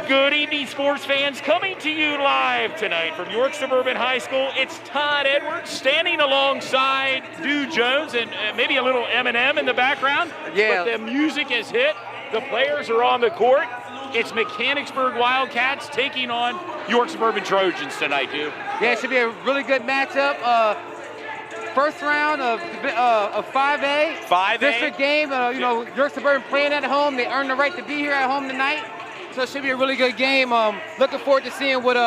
Good evening, sports fans. Coming to you live tonight from York Suburban High School, it's Todd Edwards standing alongside Dew Jones and maybe a little Eminem in the background. Yeah. But the music is hit. The players are on the court. It's Mechanicsburg Wildcats taking on York Suburban Trojans tonight, Dew. Yeah, it should be a really good matchup. First round of 5A. 5A. District game. York Suburban playing at home. They earned the right to be here at home tonight. So it should be a really good game. Looking forward to seeing what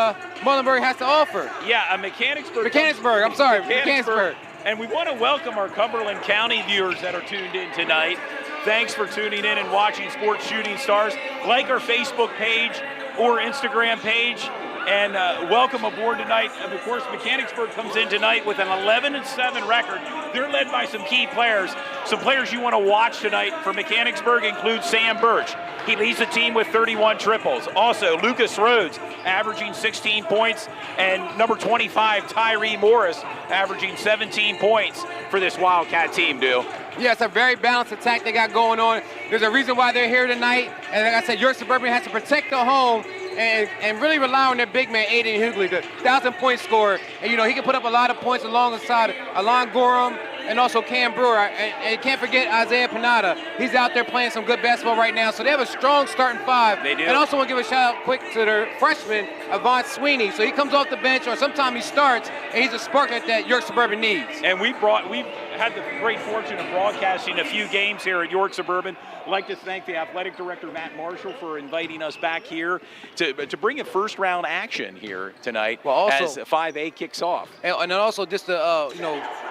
Muhlenberg has to offer. Yeah, Mechanicsburg. Mechanicsburg. And we want to welcome our Cumberland County viewers that are tuned in tonight. Thanks for tuning in and watching Sports Shooting Stars. Like our Facebook page or Instagram page. And welcome aboard tonight. And of course, Mechanicsburg comes in tonight with an 11-7 record. They're led by some key players. Some players you want to watch tonight for Mechanicsburg include Sam Birch. He leads the team with 31 triples. Also, Lucas Rhodes averaging 16 points, and number 25, Tyree Morris, averaging 17 points for this Wildcat team, Dew. Yeah, it's a very balanced attack they got going on. There's a reason why they're here tonight. And like I said, York Suburban has to protect the home and really rely on their big man, Aiden Hughley, the 1,000-point scorer. And, he can put up a lot of points alongside Alon Gorham and also Cam Brewer. And can't forget Isaiah Panada. He's out there playing some good basketball right now. So they have a strong starting five. They do. And also want to give a shout out quick to their freshman, Avant Sweeney. So he comes off the bench, or sometimes he starts, and he's a spark that York Suburban needs. And we've had the great fortune of broadcasting a few games here at York Suburban. I'd like to thank the athletic director, Matt Marshall, for inviting us back here to bring a first-round action here tonight as 5A kicks off. And then also just to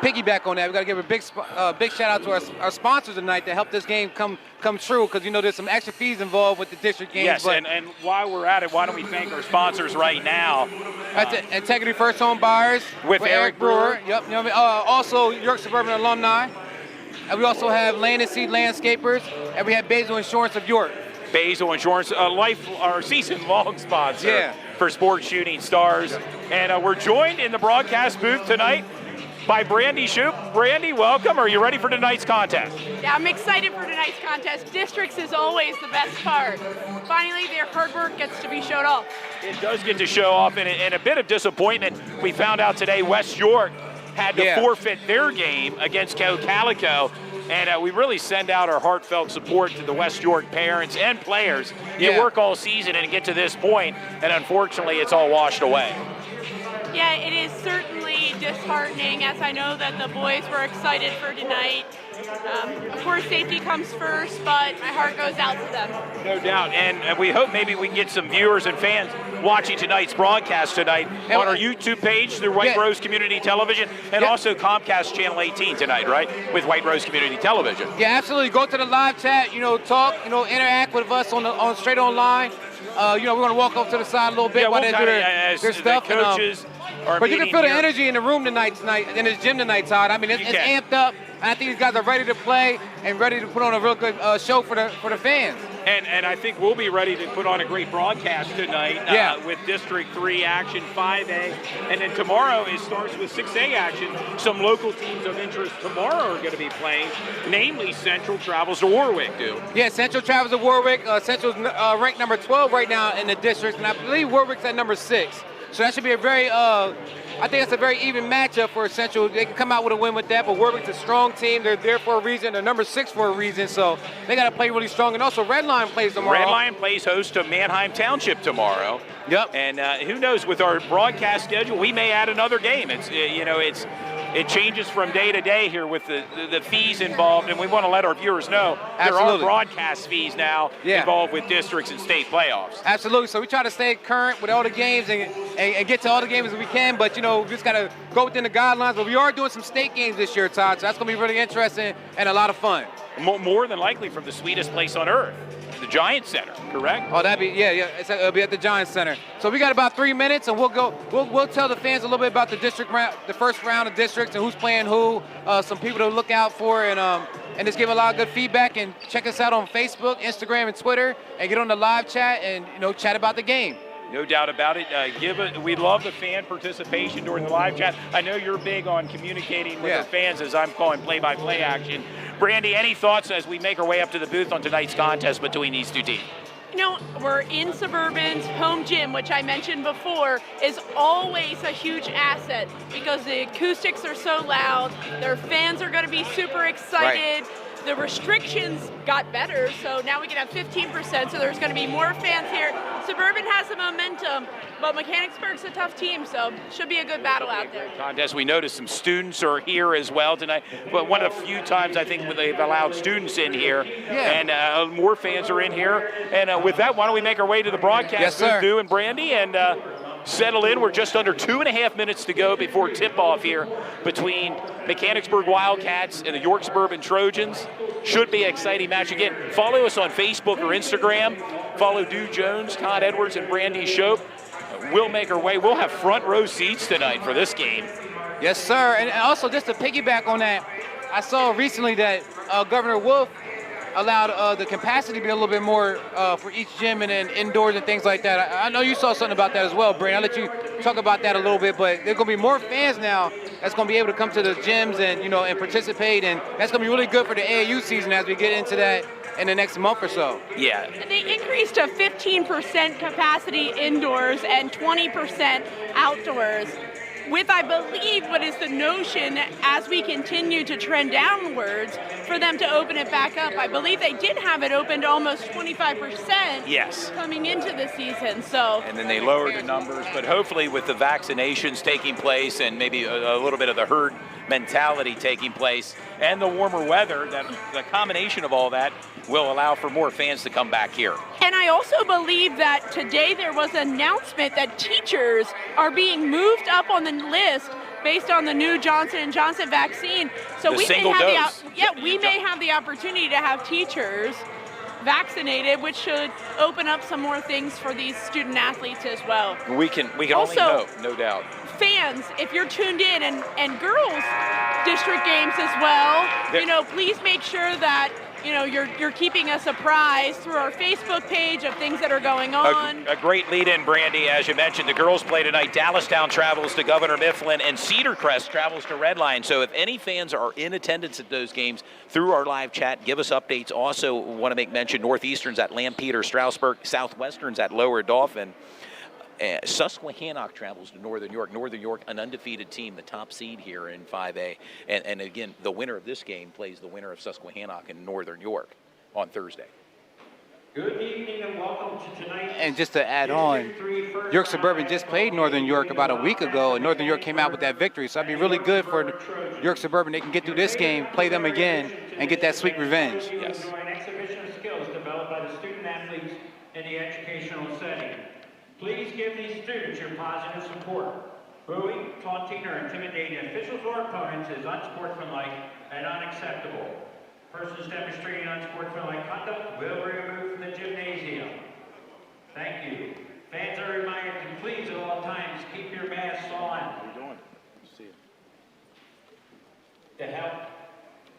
piggyback on that, we got to give a big shout-out to our sponsors tonight that helped this game come true, because there's some extra fees involved with the district games. Yes, and while we're at it, why don't we thank our sponsors right now? That's Integrity First Home Buyers with Eric Brewer. Yep. Also York Suburban alumni. And we also have Land and Seed Landscapers, and we have Basil Insurance of York. Basil Insurance, our season-long sponsor for Sports Shooting Stars. And we're joined in the broadcast booth tonight by Brandy Shoup. Brandy, welcome. Are you ready for tonight's contest? Yeah, I'm excited for tonight's contest. Districts is always the best part. Finally, their hard work gets to be showed off. It does get to show off, and a bit of disappointment. We found out today West York had to forfeit their game against Calico. And we really send out our heartfelt support to the West York parents and players. You work all season and get to this point, and unfortunately it's all washed away. Yeah, it is certainly disheartening, as I know that the boys were excited for tonight. Of course, safety comes first, but my heart goes out to them. No doubt, and we hope maybe we can get some viewers and fans watching tonight's broadcast tonight on our YouTube page through White Rose Community Television, and also Comcast Channel 18 tonight, right, with White Rose Community Television. Yeah, absolutely. Go to the live chat, talk, interact with us on straight online. We're going to walk up to the side a little bit while they do their stuff. The coaches but you can feel the energy in the room tonight, in this gym tonight, Todd. I mean, it's amped up, and I think these guys are ready to play and ready to put on a real good show for the fans. And I think we'll be ready to put on a great broadcast tonight with District 3 action, 5A, and then tomorrow it starts with 6A action. Some local teams of interest tomorrow are going to be playing, namely Central travels to Warwick, Dew. Yeah, Central travels to Warwick. Central's ranked number 12 right now in the district, and I believe Warwick's at number 6. So that should be a very, I think it's a very even matchup for Central. They can come out with a win with that, but Warwick's a strong team. They're there for a reason. They're number 6 for a reason, so they got to play really strong. And also, Red Lion plays tomorrow. Red Lion plays host to Manheim Township tomorrow. Yep. And who knows, with our broadcast schedule, we may add another game. It changes from day to day here with the fees involved, and we want to let our viewers know there are broadcast fees now involved with districts and state playoffs. Absolutely. So we try to stay current with all the games and get to all the games as we can, but we just got to go within the guidelines. But we are doing some state games this year, Todd, so that's going to be really interesting and a lot of fun. More than likely from the sweetest place on earth, the Giants Center, correct? Oh, that'd be it'll be at the Giants Center. So we got about 3 minutes, and we'll tell the fans a little bit about the first round of districts and who's playing who, some people to look out for, and just give a lot of good feedback. And check us out on Facebook, Instagram, and Twitter, and get on the live chat and chat about the game. No doubt about it. We love the fan participation during the live chat. I know you're big on communicating with the fans, as I'm calling play-by-play action. Brandy, any thoughts as we make our way up to the booth on tonight's contest between these two teams? You know, we're in Suburban's home gym, which I mentioned before, is always a huge asset because the acoustics are so loud. Their fans are going to be super excited. Right. The restrictions got better, so now we can have 15%, so there's going to be more fans here. Suburban has the momentum, but Mechanicsburg's a tough team, so should be a good battle out there. Contest. We noticed some students are here as well tonight, but one of the few times I think they've allowed students in here, and more fans are in here. And with that, why don't we make our way to the broadcast booth, Dew and Brandy, and settle in. We're just under 2.5 minutes to go before tip-off here between Mechanicsburg Wildcats and the York Suburban Trojans. Should be an exciting match. Again, follow us on Facebook or Instagram. Follow Dew Jones, Todd Edwards, and Brandy Shope. We'll make our way. We'll have front row seats tonight for this game. Yes, sir. And also, just to piggyback on that, I saw recently that Governor Wolf allowed the capacity to be a little bit more for each gym and then indoors and things like that. I know you saw something about that as well, Brandon. I'll let you talk about that a little bit, but there's going to be more fans now that's going to be able to come to the gyms and, you know, and participate, and that's going to be really good for the AAU season as we get into that in the next month or so. Yeah. They increased to 15% capacity indoors and 20% outdoors, with, I believe, what is the notion as we continue to trend downwards for them to open it back up. I believe they did have it open to almost 25% coming into the season. So. And then they lowered the numbers, but hopefully with the vaccinations taking place and maybe a little bit of the herd mentality taking place and the warmer weather, that the combination of all that will allow for more fans to come back here. And I also believe that today there was an announcement that teachers are being moved up on the list based on the new Johnson & Johnson vaccine. So we may have the opportunity to have teachers vaccinated, which should open up some more things for these student athletes as well. We can also, only hope, no doubt. Fans, if you're tuned in, and girls district games as well, you know, please make sure that, you know, you're keeping us apprised through our Facebook page of things that are going on. A great lead-in, Brandy. As you mentioned, the girls play tonight. Dallastown travels to Governor Mifflin, and Cedar Crest travels to Redline. So if any fans are in attendance at those games through our live chat, give us updates. Also want to make mention, Northeastern's at Lampeter, Strasburg, Southwestern's at Lower Dauphin. Susquehannock travels to Northern York. Northern York, an undefeated team, the top seed here in 5A. And again, the winner of this game plays the winner of Susquehannock and Northern York on Thursday. Good evening and welcome to tonight's. And just to add on, York Suburban just played Northern York about a week ago, and Northern York came out with that victory. So that'd be really good for York Suburban. They can get through this game, play them again, and get that sweet revenge. Yes. An exhibition of skills developed by the student athletes in the educational setting. Please give these students your positive support. Booing, taunting, or intimidating officials or opponents is unsportsmanlike and unacceptable. Persons demonstrating unsportsmanlike conduct will be removed from the gymnasium. Thank you. Fans are reminded to please at all times keep your masks on. How are you doing? See you. To help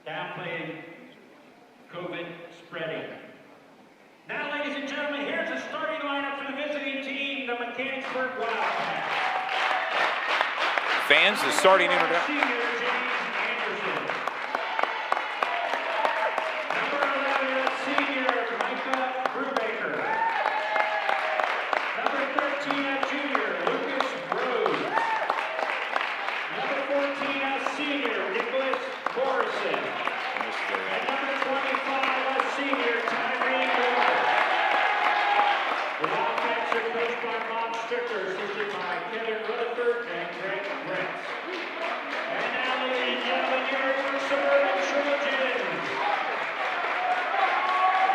downplay COVID spreading. Now, ladies and gentlemen, here's the starting lineup for the visiting team, the Mechanicsburg Wildcats. Fans, the starting introduction. Senior James Anderson. Number 11, senior Micah Brubaker. Number 13, junior Lucas Rose. Number 14, senior Nicholas Morrison. And number 25, senior Tyree Moore. The Wildcats are coached by Bob Stricker, assisted by Kevin Rutherford and Greg Brents. And now, ladies and gentlemen, your Suburban Trojans.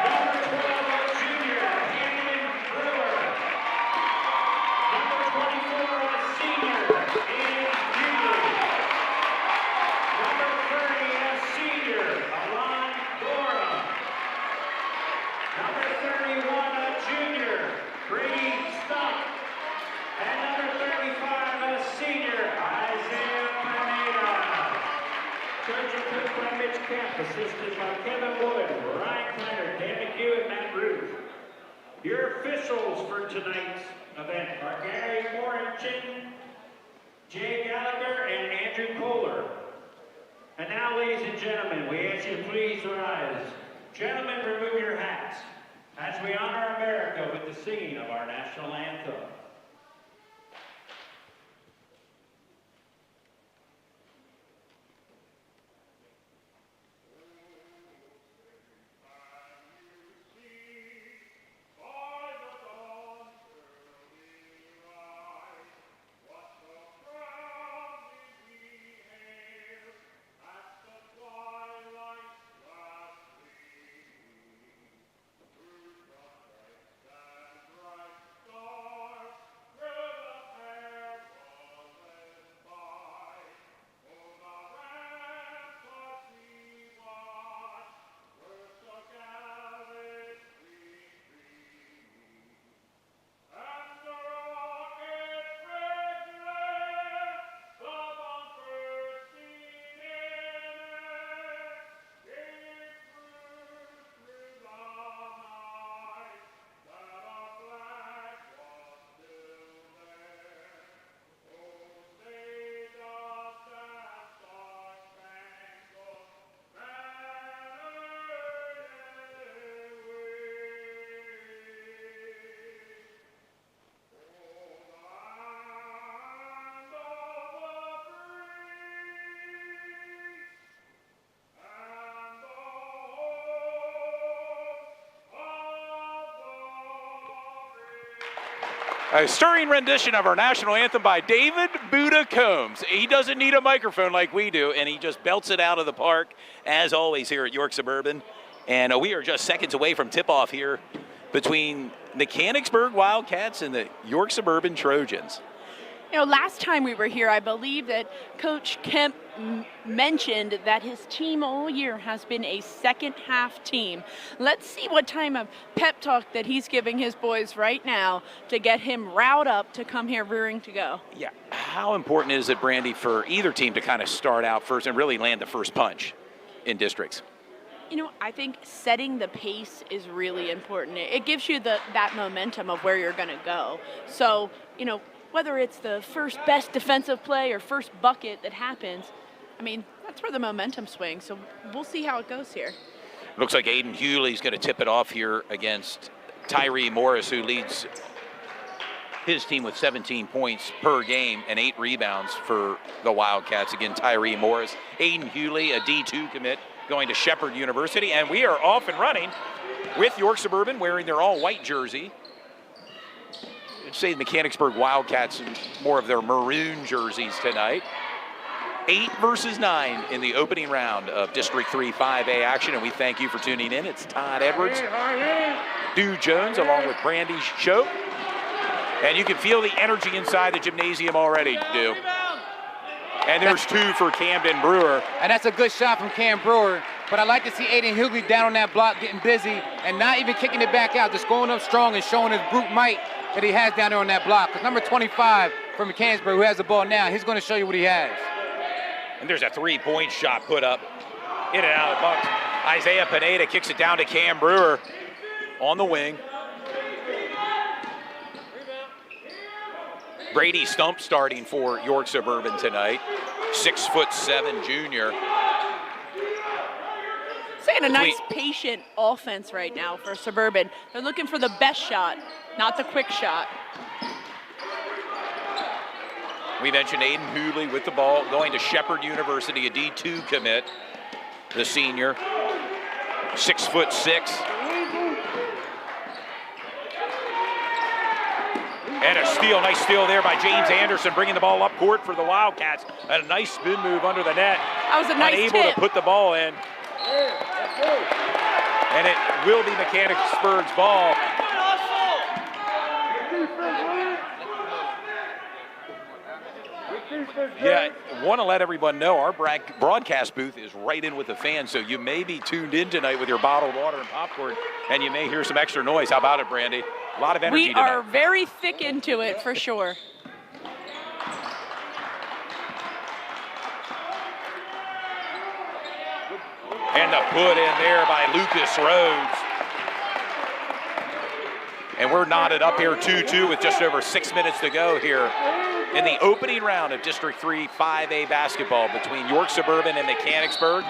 Number 12, junior Canyon Brewer. Number 24, senior Aiden Hughley. Number 30, senior Alon Gorham. Number 31, junior Brady Stuck. And number 35, senior Isaiah Pineda. Coach and coached by Mitch Kemp, assisted by Kevin Wood, Ryan Kleiner, Dan McHugh, and Matt Ruth. Your officials for tonight's event are Gary Warrington, Jay Gallagher, and Andrew Kohler. And now, ladies and gentlemen, we ask you to please rise. Gentlemen, remove your hats as we honor America. scene of our national anthem. A stirring rendition of our national anthem by David Buddha Combs. He doesn't need a microphone like we do, and he just belts it out of the park, as always, here at York Suburban. And we are just seconds away from tip-off here between Mechanicsburg Wildcats and the York Suburban Trojans. You know, last time we were here, I believe that Coach Kemp mentioned that his team all year has been a second-half team. Let's see what time of pep talk that he's giving his boys right now to get him riled up to come here rearing to go. Yeah, how important is it, Brandy, for either team to kind of start out first and really land the first punch in districts? You know, I think setting the pace is really important. It gives you that momentum of where you're going to go. So, you know, whether it's the first best defensive play or first bucket that happens, I mean, that's where the momentum swings. So we'll see how it goes here. Looks like Aiden Hewley's going to tip it off here against Tyree Morris, who leads his team with 17 points per game and 8 rebounds for the Wildcats. Again, Tyree Morris. Aiden Hewley, a D2 commit, going to Shepherd University. And we are off and running with York Suburban wearing their all-white jersey. I'd say the Mechanicsburg Wildcats in more of their maroon jerseys tonight. 8 versus 9 in the opening round of District 3 5A action, and we thank you for tuning in. It's Todd Edwards, Stu Jones, along with Brandy Choate. And you can feel the energy inside the gymnasium already, Stu. And there's 2 for Camden Brewer. And that's a good shot from Cam Brewer. But I like to see Aiden Hughley down on that block, getting busy, and not even kicking it back out, just going up strong and showing his brute might that he has down there on that block. Because number 25 from Mechanicsburg, who has the ball now, he's going to show you what he has. And there's a 3-point shot put up in and out of the Bucks. Isaiah Pineda kicks it down to Cam Brewer on the wing. Brady Stump starting for York Suburban tonight. 6'7" junior. Seeing a nice patient offense right now for Suburban. They're looking for the best shot, not the quick shot. We mentioned Aiden Hewley with the ball, going to Shepherd University, a D2 commit, the senior, 6'6". And a steal, nice steal there by James Anderson, bringing the ball up court for the Wildcats. A nice spin move under the net. That was a nice Unable tip. to put the ball in. And it will be Mechanicsburg's ball. Yeah, want to let everyone know our broadcast booth is right in with the fans, so you may be tuned in tonight with your bottled water and popcorn, and you may hear some extra noise. How about it, Brandy? A lot of energy We tonight. are very thick into it, for sure. And the put in there by Lucas Rhodes. And we're knotted up here 2-2 with just over 6 minutes to go here in the opening round of District 3 5A basketball between York Suburban and Mechanicsburg.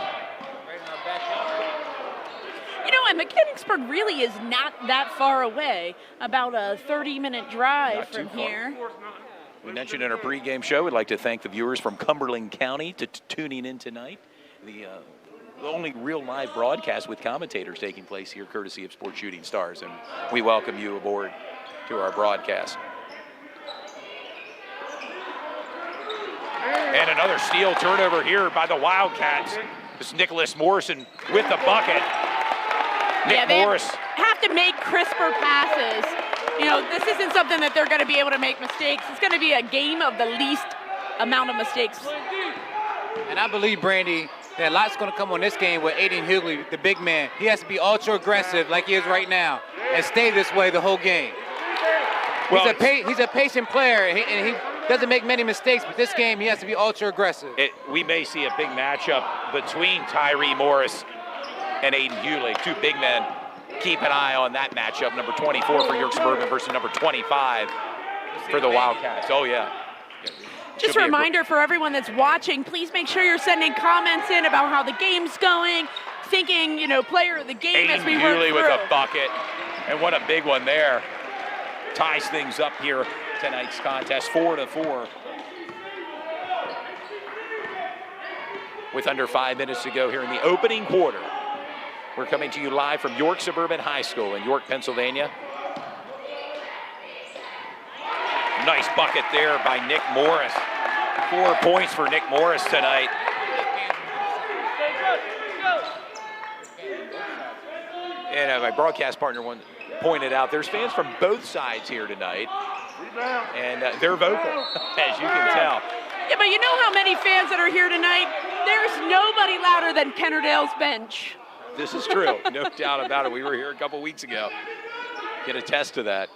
You know, Yeah, Mechanicsburg really is not that far away, about a 30-minute drive Not too from far. here. We mentioned in our pregame show, we'd like to thank the viewers from Cumberland County tuning in tonight. The only real live broadcast with commentators taking place here, courtesy of Sports Shooting Stars, and we welcome you aboard to our broadcast. And another steal turnover here by the Wildcats. This is Nicholas Morrison with the bucket. Nick Morris. Have to make crisper passes. You know, this isn't something that they're going to be able to make mistakes. It's going to be a game of the least amount of mistakes. And I believe, Brandy, that a lot's going to come on this game with Aiden Hughley, the big man. He has to be ultra aggressive like he is right now and stay this way the whole game. Well, he's a patient player, and he doesn't make many mistakes, but this game he has to be ultra aggressive. We may see a big matchup between Tyree Morris and Aiden Hughley, two big men. Keep an eye on that matchup, number 24 for York Suburban versus number 25 for the Wildcats. Oh, yeah. Just a reminder for everyone that's watching, please make sure you're sending comments in about how the game's going, thinking, you know, player of the game as we work through. Aiden Hughley with a bucket, and what a big one there. Ties things up here tonight's contest, 4-4. With under 5 minutes to go here in the opening quarter. We're coming to you live from York Suburban High School in York, Pennsylvania. Nice bucket there by Nick Morris. 4 points for Nick Morris tonight. And my broadcast partner pointed out, there's fans from both sides here tonight. And they're vocal, as you can tell. Yeah, but you know how many fans that are here tonight? There's nobody louder than Kennerdale's bench. This is true, no doubt about it. We were here a couple weeks ago. Can attest to that.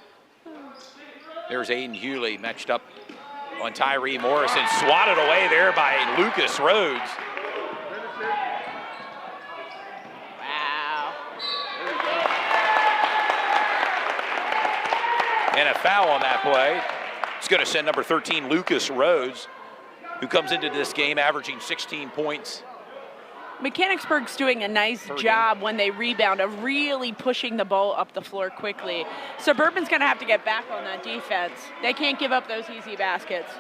There's Aiden Hughley matched up on Tyree Morris and swatted away there by Lucas Rhodes. Wow. And a foul on that play. It's going to send number 13, Lucas Rhodes, who comes into this game averaging 16 points. Mechanicsburg's doing a nice job when they rebound of really pushing the ball up the floor quickly. Suburban's going to have to get back on that defense. They can't give up those easy baskets.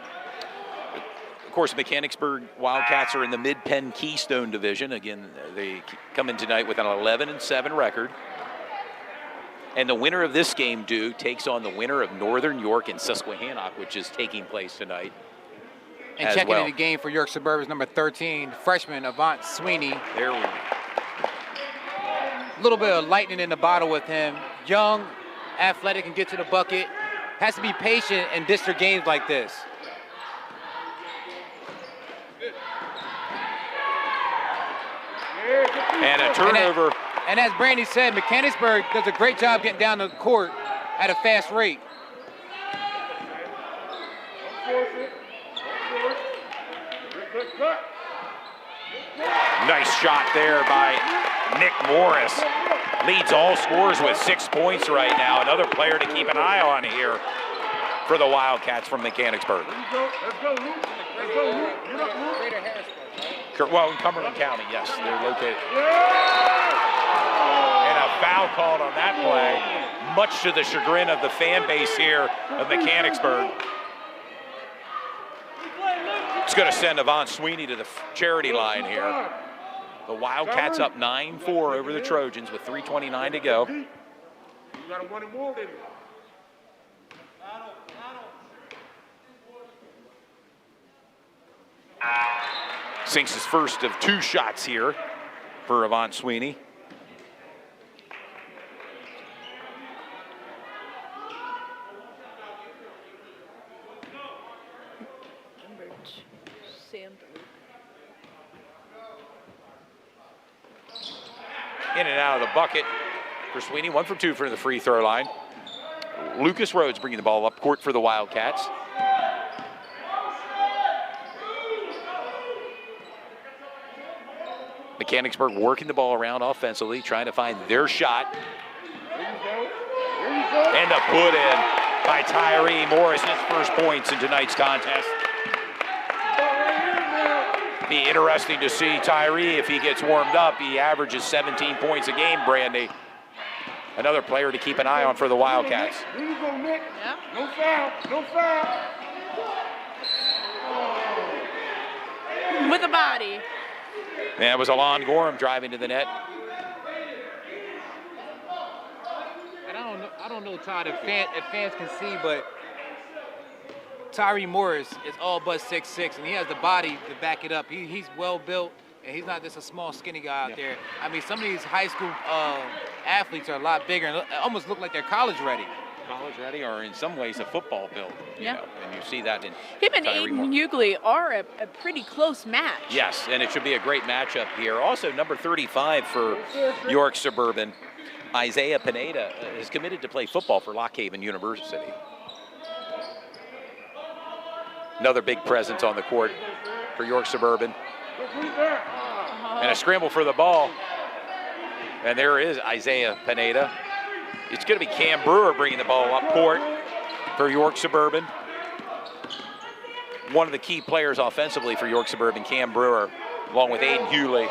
Of course, Mechanicsburg Wildcats are in the Mid-Penn Keystone Division. Again, they come in tonight with an 11-7 record. And the winner of this game, takes on the winner of Northern York and Susquehannock, which is taking place tonight. And checking in the game for York Suburban's number 13, freshman Avant Sweeney. There we go. A little bit of lightning in the bottle with him. Young, athletic, and get to the bucket. Has to be patient in district games like this. And a turnover. And as Brandy said, Mechanicsburg does a great job getting down the court at a fast rate. Nice shot there by Nick Morris. Leads all scorers with 6 points right now. Another player to keep an eye on here for the Wildcats from Mechanicsburg. Well, in Cumberland County, yes, they're located. And a foul called on that play, much to the chagrin of the fan base here of Mechanicsburg. It's going to send Avant Sweeney to the charity line here. The Wildcats up 9-4 over the Trojans with 3:29 to go. Sinks his first of 2 shots here for Avant Sweeney. In and out of the bucket for Sweeney. 1 from 2 for the free throw line. Lucas Rhodes bringing the ball up court for the Wildcats. Mechanicsburg working the ball around offensively, trying to find their shot. And a put in by Tyree Morris, his first points in tonight's contest. Be interesting to see Tyree if he gets warmed up. He averages 17 points a game, Brandy. another player to keep an eye on for the Wildcats. Here you go, Nick. Yep. No foul. No foul. With a body. And it was Alon Gorham driving to the net. And I don't know, Todd, if fans can see, but Tyree Morris is all but 6'6", and he has the body to back it up. He's well built, and he's not just a small, skinny guy out there. I mean, some of these high school athletes are a lot bigger and almost look like they're college ready. College ready, or in some ways a football build. Yeah. You know, and you see that in Him and Tyree Aiden Morris. Hughley are a pretty close match. Yes, and it should be a great matchup here. Also, number 35 for York Suburban, Isaiah Pineda, is committed to play football for Lock Haven University. Another big presence on the court for York Suburban. And a scramble for the ball. And there is Isaiah Pineda. It's going to be Cam Brewer bringing the ball up court for York Suburban. One of the key players offensively for York Suburban, Cam Brewer, along with Aiden Hughley.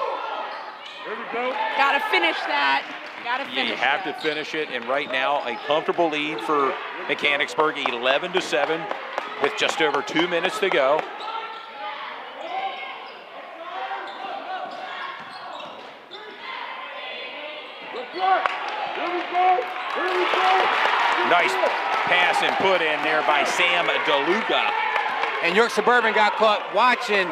Gotta finish that. Gotta Yeah, finish you have that. to finish it, and right now a comfortable lead for Mechanicsburg, 11-7, with just over 2 minutes to go. Nice pass and put in there by Sam DeLuca. And York Suburban got caught watching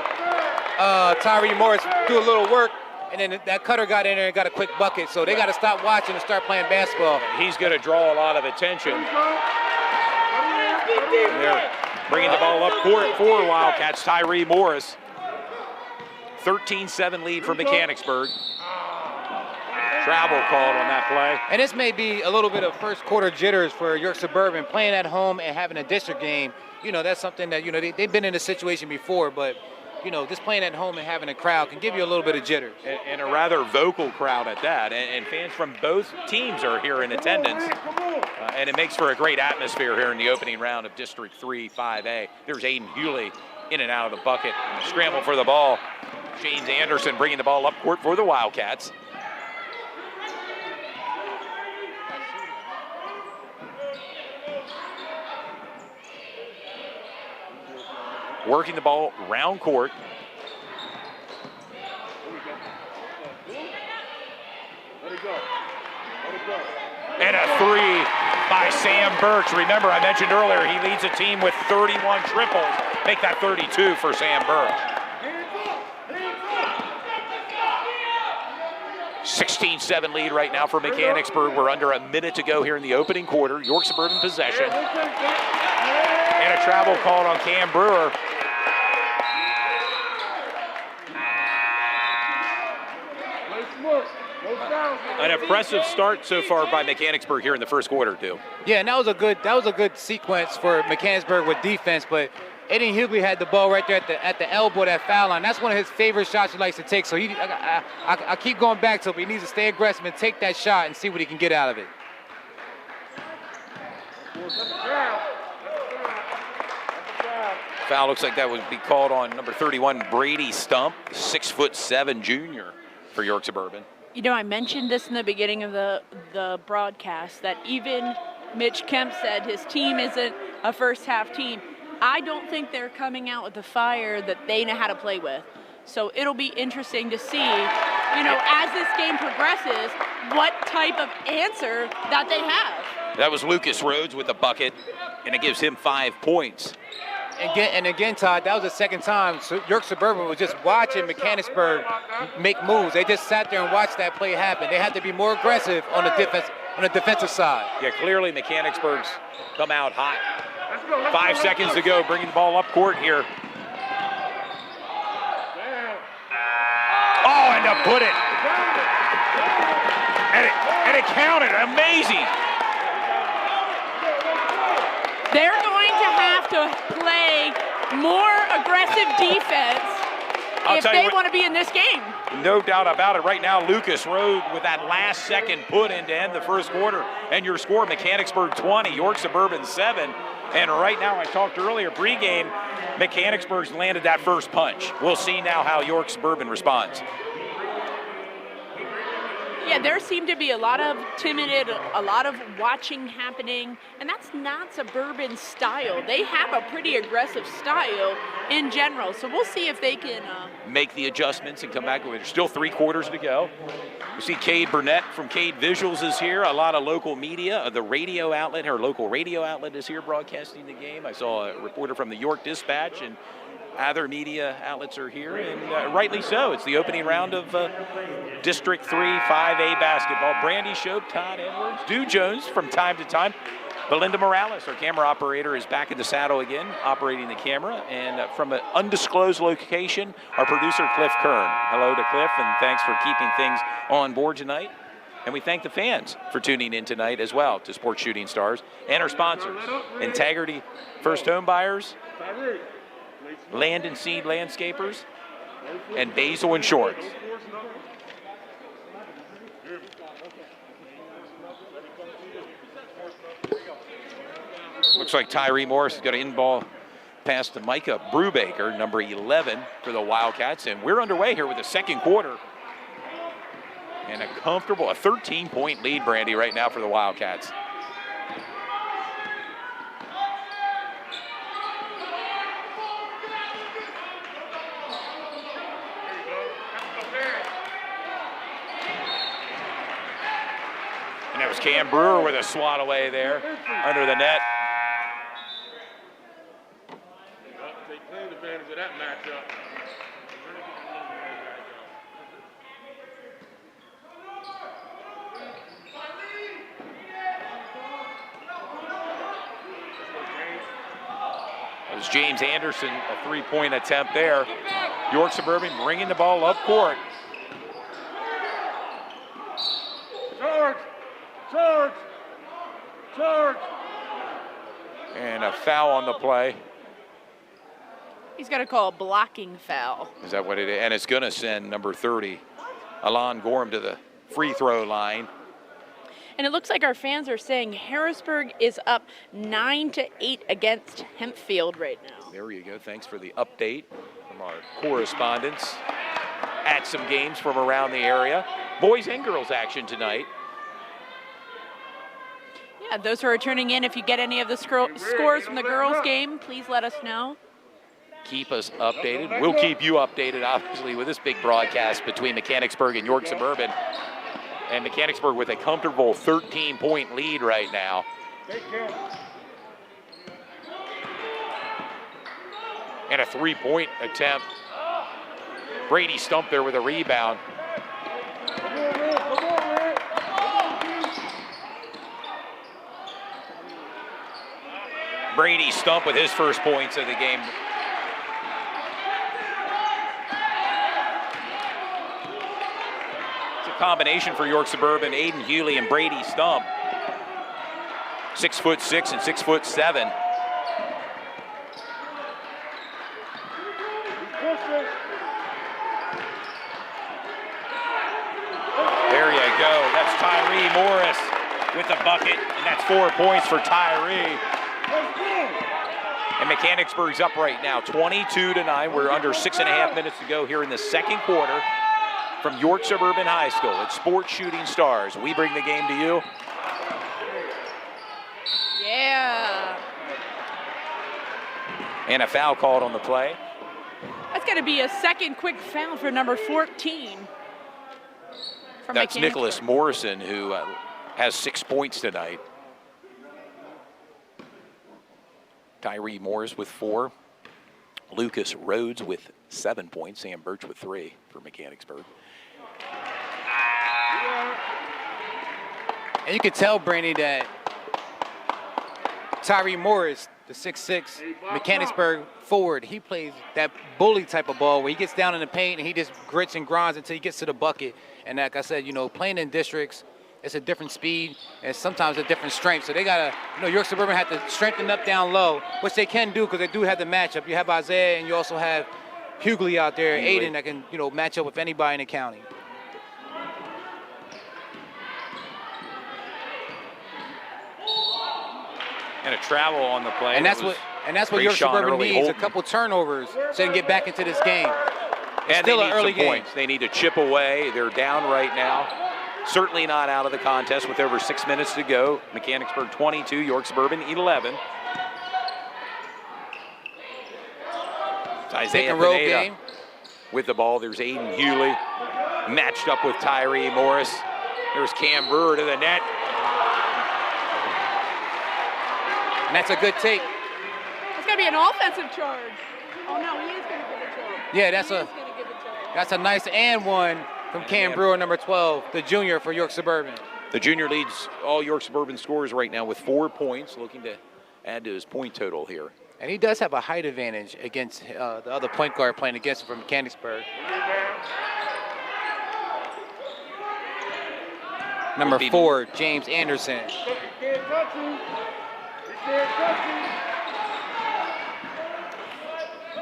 Tyree Morris do a little work, and then that cutter got in there and got a quick bucket. So they got to stop watching and start playing basketball. He's going to draw a lot of attention. They're bringing the ball up court for Wildcats, Tyree Morris. 13-7 lead for Mechanicsburg. Travel called on that play. And this may be a little bit of first quarter jitters for York Suburban, playing at home and having a district game. You know, that's something that, you know, they've been in a situation before, but, you know, just playing at home and having a crowd can give you a little bit of jitters. And a rather vocal crowd at that. And fans from both teams are here in attendance. And it makes for a great atmosphere here in the opening round of District 3 5A. There's Aiden Hughley in and out of the bucket. And a scramble for the ball. James Anderson bringing the ball up court for the Wildcats. Working the ball round court. And a three by Sam Birch. Remember, I mentioned earlier, he leads a team with 31 triples. Make that 32 for Sam Birch. 16-7 lead right now for Mechanicsburg. We're under a minute to go here in the opening quarter. York Suburban possession. And a travel called on Cam Brewer. An impressive start so far by Mechanicsburg here in the first quarter, too. Yeah, and that was a good sequence for Mechanicsburg with defense, but Aiden Hughley had the ball right there at the elbow, that foul line. That's one of his favorite shots he likes to take. So I keep going back to it, but he needs to stay aggressive and take that shot and see what he can get out of it. Foul looks like that would be called on number 31, Brady Stump, 6'7" junior for York Suburban. You know, I mentioned this in the beginning of the broadcast that even Mitch Kemp said his team isn't a first half team. I don't think they're coming out with the fire that they know how to play with. So it'll be interesting to see, you know, as this game progresses, what type of answer that they have. That was Lucas Rhodes with a bucket, and it gives him 5 points. And again, Todd, that was the second time York Suburban was just watching Mechanicsburg make moves. They just sat there and watched that play happen. They had to be more aggressive on the defensive side. Yeah, clearly Mechanicsburg's come out hot. 5 seconds to go, bringing the ball up court here. Oh, and to put it. And it counted. Amazing. They're going to have to play more aggressive defense if they want to be in this game. No doubt about it. Right now, Lucas Rhodes with that last second put in to end the first quarter. And your score, Mechanicsburg 20, York Suburban 7. And right now, I talked earlier, pregame, Mechanicsburg's landed that first punch. We'll see now how York Suburban responds. Yeah, there seemed to be a lot of timid, a lot of watching happening, and that's not Suburban style. They have a pretty aggressive style in general, so we'll see if they can make the adjustments and come back. There's still 3 quarters to go. You see Cade Burnett from Cade Visuals is here. A lot of local media. The radio outlet, her local radio outlet is here broadcasting the game. I saw a reporter from the York Dispatch, and other media outlets are here, and rightly so. It's the opening round of District 3 5A basketball. Brandy Shope, Todd Edwards, Dew Jones from time to time. Belinda Morales, our camera operator, is back in the saddle again, operating the camera. And from an undisclosed location, our producer, Cliff Kern. Hello to Cliff, and thanks for keeping things on board tonight. And we thank the fans for tuning in tonight as well to Sports Shooting Stars and our sponsors, Integrity First Home Buyers, Land and Seed Landscapers, and Basil Insurance. Looks like Tyree Morris is going to in-ball pass to Micah Brubaker, number 11 for the Wildcats. And we're underway here with the second quarter. And a 13-point lead, Brandy, right now for the Wildcats. And that was Cam Brewer with a swat away there under the net. They claimed advantage of that matchup. It was James Anderson, a 3-point attempt there. York Suburban bringing the ball up court. Charge! Charge! Charge! And a foul on the play. He's got to call a blocking foul. Is that what it is? And it's going to send number 30, Alon Gorham, to the free throw line. And it looks like our fans are saying Harrisburg is up 9-8 against Hempfield right now. There you go. Thanks for the update from our correspondents at some games from around the area. Boys and girls action tonight. Yeah, those who are tuning in, if you get any of the scores from the girls' game, please let us know. Keep us updated. We'll keep you updated, obviously, with this big broadcast between Mechanicsburg and York Suburban. And Mechanicsburg with a comfortable 13-point lead right now. And a 3-point attempt. Brady Stump there with a rebound. Brady Stump with his first points of the game. Combination for York Suburban, Aiden Hewley and Brady Stump. 6'6" and 6'7". There you go. That's Tyree Morris with the bucket, and that's 4 points for Tyree. And Mechanicsburg's up right now, 22-9. We're under 6.5 minutes to go here in the second quarter. From York Suburban High School, it's Sports Shooting Stars. We bring the game to you. Yeah. And a foul called on the play. That's got to be a second quick foul for number 14. That's Nicholas Morrison, who has 6 points tonight. Tyree Morris with 4. Lucas Rhodes with 7 points. Sam Birch with 3 for Mechanicsburg. And you can tell, Brandy, that Tyree Morris, the 6'6", Mechanicsburg forward, he plays that bully type of ball where he gets down in the paint and he just grits and grinds until he gets to the bucket. And like I said, playing in districts, it's a different speed and sometimes a different strength. So they got to, York Suburban had to strengthen up down low, which they can do because they do have the matchup. You have Isaiah and you also have Hughley out there, Aiden, that can, match up with anybody in the county. And a travel on the play. And that's what York Suburban needs, a couple turnovers so they can get back into this game. And still an early game. Points. They need to chip away. They're down right now. certainly not out of the contest with over 6 minutes to go. Mechanicsburg 22, York Suburban 11. It's Isaiah Pick and roll Pineda game. with the ball. There's Aiden Hewley matched up with Tyree Morris. There's Cam Brewer to the net. And that's a good take. It's going to be an offensive charge. Oh, no, he is going to give it to him. Yeah, He is gonna give it to him. that's a nice and one from Cam Brewer, number 12, the junior for York Suburban. The junior leads all York Suburban scores right now with 4 points, looking to add to his point total here. And he does have a height advantage against the other point guard playing against him from Mechanicsburg. Number 4, James Anderson.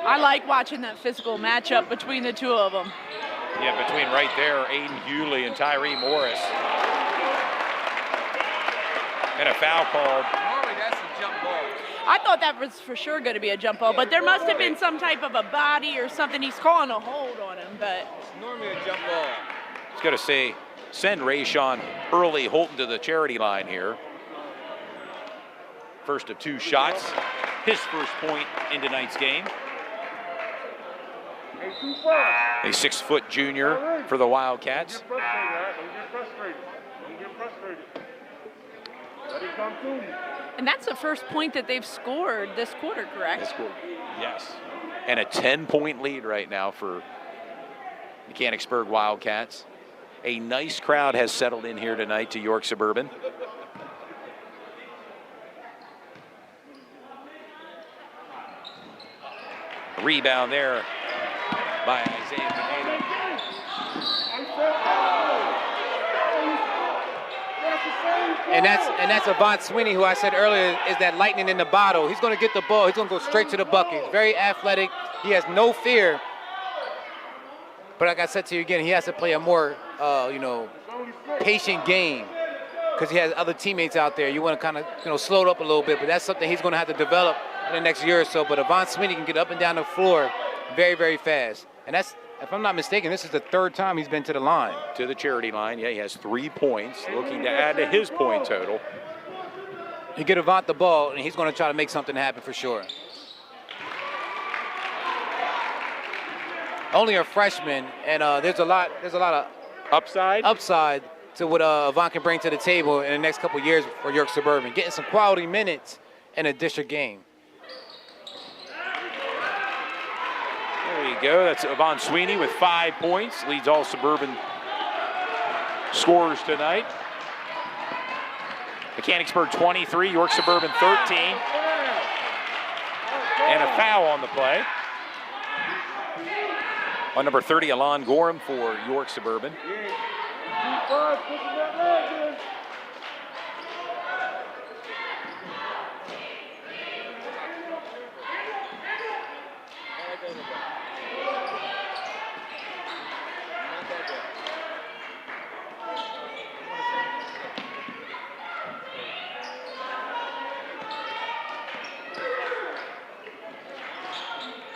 I like watching that physical matchup between the two of them. Yeah, between right there, Aiden Hewley and Tyree Morris. And a foul called. Normally that's a jump ball. I thought that was for sure going to be a jump ball, but there must have been some type of a body or something. He's calling a hold on him, but. It's normally a jump ball. It's going to say, send Rayshawn Hurley Holton to the charity line here. First of 2 shots. His first point in tonight's game. A 6-foot junior for the Wildcats. Don't get frustrated. Don't get frustrated. Let it come to you. And that's the first point that they've scored this quarter, correct? Yes. And a 10-point lead right now for Mechanicsburg Wildcats. A nice crowd has settled in here tonight to York Suburban. Rebound there by Isaiah Pineda. And that's Avant Sweeney, who I said earlier is that lightning in the bottle. He's going to get the ball. He's going to go straight to the bucket. He's very athletic. He has no fear. But like I said to you again, he has to play a more, patient game because he has other teammates out there. You want to kind of, slow it up a little bit. But that's something he's going to have to develop in the next year or so. But Avant Sweeney can get up and down the floor very, very fast. And that's, if I'm not mistaken, this is the 3rd time he's been to the line. To the charity line. Yeah, he has 3 points, looking to add to his point total. You get Avant the ball, and he's going to try to make something happen for sure. Only a freshman, and there's a lot of upside to what Avant can bring to the table in the next couple of years for York Suburban, getting some quality minutes in a district game. There you go. That's Avant Sweeney with 5 points. Leads all Suburban scorers tonight. Mechanicsburg 23, York Suburban 13. And a foul on the play. On number 30, Alon Gorham for York Suburban.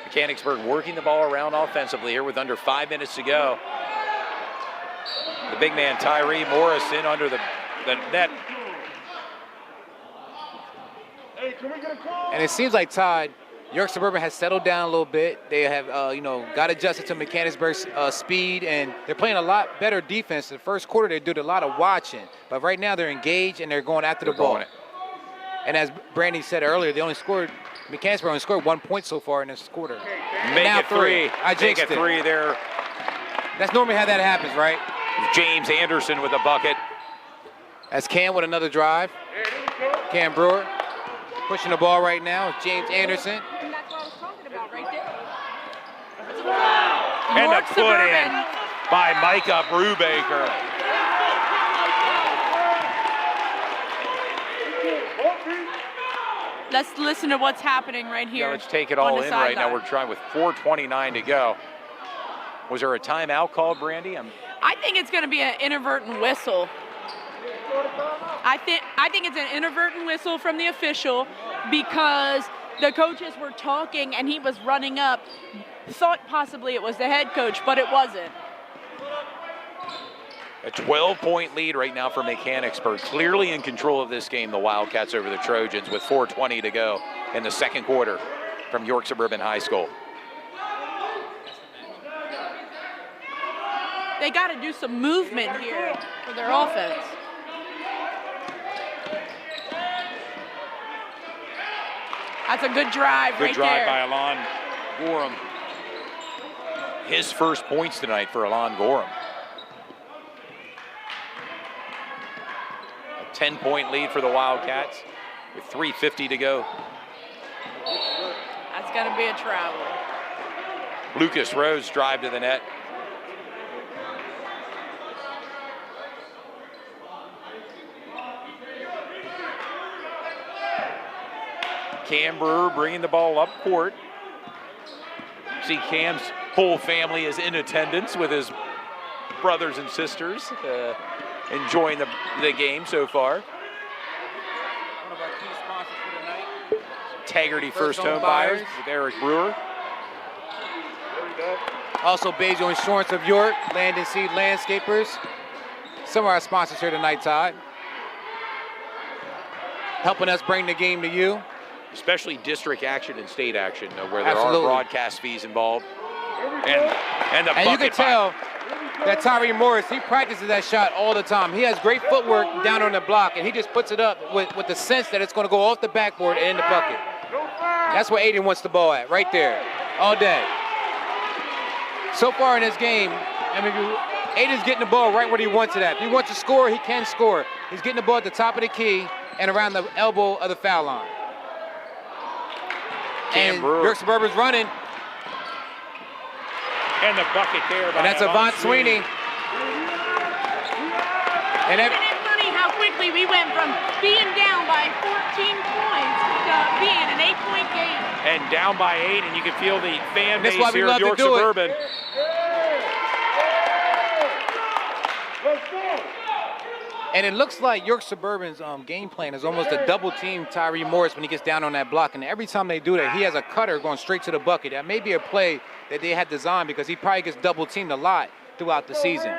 Mechanicsburg working the ball around offensively here with under 5 minutes to go. The big man Tyree Morris in under the net. And it seems like, Todd, York Suburban has settled down a little bit. They have, got adjusted to Mechanicsburg's speed, and they're playing a lot better defense. The first quarter, they did a lot of watching. But right now, they're engaged, and they're going after the ball. And as Brandy said earlier, Mechanicsburg only scored 1 point so far in this quarter. Make it 3. I jinxed it. Make it 3 there. That's normally how that happens, right? James Anderson with a bucket. As Cam with another drive. Cam Brewer pushing the ball right now. James Anderson. And that's what I was talking about right there. And York a put in Suburban. by Micah Brubaker. Let's listen to what's happening right here. Yeah, let's take it all on the in right now. sideline. We're trying with 4:29 to go. Was there a timeout called, Brandy? I think it's going to be an inadvertent whistle. I think it's an inadvertent whistle from the official because the coaches were talking and he was running up. Thought possibly it was the head coach, but it wasn't. A 12-point lead right now for Mechanicsburg. Clearly in control of this game, the Wildcats over the Trojans with 4:20 to go in the second quarter from York Suburban High School. They got to do some movement here for their offense. That's a good drive right there. Good drive by Alon Gorham. His first points tonight for Alon Gorham. A 10-point lead for the Wildcats with 3:50 to go. That's going to be a travel. Lucas Rose drive to the net. Cam Brewer bringing the ball up court. See Cam's whole family is in attendance with his brothers and sisters, enjoying the game so far. One of our key sponsors for tonight. Tegrity First Home Buyers with Eric Brewer. Also, Bejo Insurance of York, Land and Seed Landscapers. Some of our sponsors here tonight, Todd. Helping us bring the game to you. Especially district action and state action, where there Absolutely. are broadcast fees involved. And the bucket. And you can tell that Tyree Morris, he practices that shot all the time. He has great footwork down on the block, and he just puts it up with the sense that it's going to go off the backboard and in the bucket. That's where Aiden wants the ball at, right there, all day. So far in this game, I mean, Aiden's getting the ball right where he wants it at. If he wants to score, he can score. He's getting the ball at the top of the key and around the elbow of the foul line. And York Suburban's running. And the bucket there by And that's Avant Sweeney. And Isn't it funny how quickly we went from being down by 14 points to being an 8-point game? And down by 8, and you can feel the fan base why we here love at to York do it. Suburban. Let's go. And it looks like York Suburban's game plan is almost to double team Tyree Morris when he gets down on that block. And every time they do that, he has a cutter going straight to the bucket. That may be a play that they had designed because he probably gets double teamed a lot throughout the season.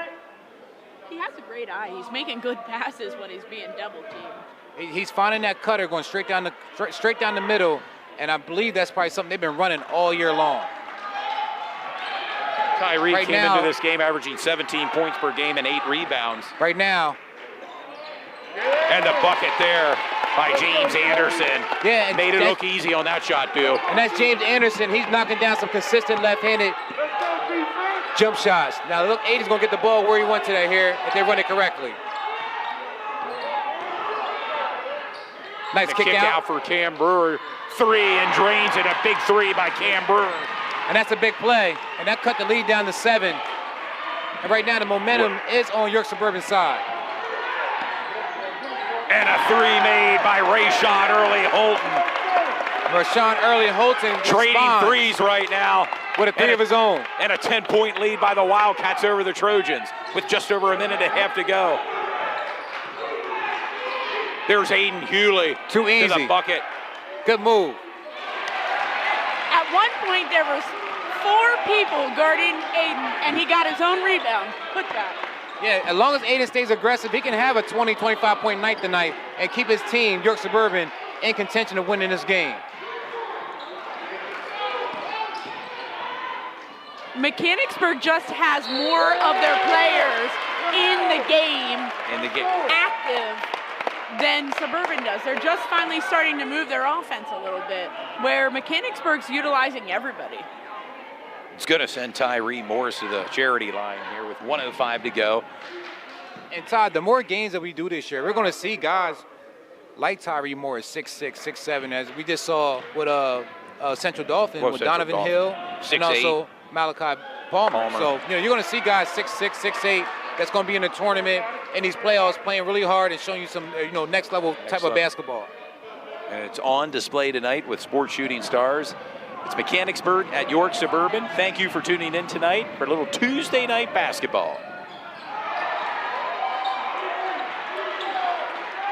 He has a great eye. He's making good passes when he's being double teamed. He's finding that cutter going straight down the middle. And I believe that's probably something they've been running all year long. Tyree Right came now- into this game averaging 17 points per game and 8 rebounds. Right now. And the bucket there by James Anderson. Yeah, and made it that- look easy on that shot, Bill. And that's James Anderson. He's knocking down some consistent left-handed jump shots. Now look, Aiden's gonna get the ball where he wants it at here if they run it correctly. Nice The kick kick out. out for Cam Brewer. 3 and drains it. A big 3 by Cam Brewer. And that's a big play. And that cut the lead down to 7. And right now the momentum is on York Suburban's side. And a 3 made by Rayshawn Early Holton. Rashawn Early Holton Trading responds threes right now. with a 3 of his own. And a 10-point lead by the Wildcats over the Trojans with just over a minute and a half to go. There's Aiden Hewley. Too to easy. the bucket. Good move. At one point, there was 4 people guarding Aiden, and he got his own rebound. Put that. Yeah, as long as Aiden stays aggressive, he can have a 20, 25-point night tonight and keep his team, York Suburban, in contention of winning this game. Mechanicsburg just has more of their players in the game active than Suburban does. They're just finally starting to move their offense a little bit, where Mechanicsburg's utilizing everybody. It's going to send Tyree Morris to the charity line here with 1:05 to go. And Todd, the more games that we do this year, we're going to see guys like Tyree Morris, 6'6", 6'7", as we just saw with Central Dolphin with Central Donovan Dolphin. Hill 6'8". and also Malachi Palmer. So, you're going to see guys 6'6", 6'8", that's going to be in the tournament and these playoffs playing really hard and showing you some, next level type of basketball. And it's on display tonight with Sports Shooting Stars. It's Mechanicsburg at York Suburban. Thank you for tuning in tonight for a little Tuesday night basketball.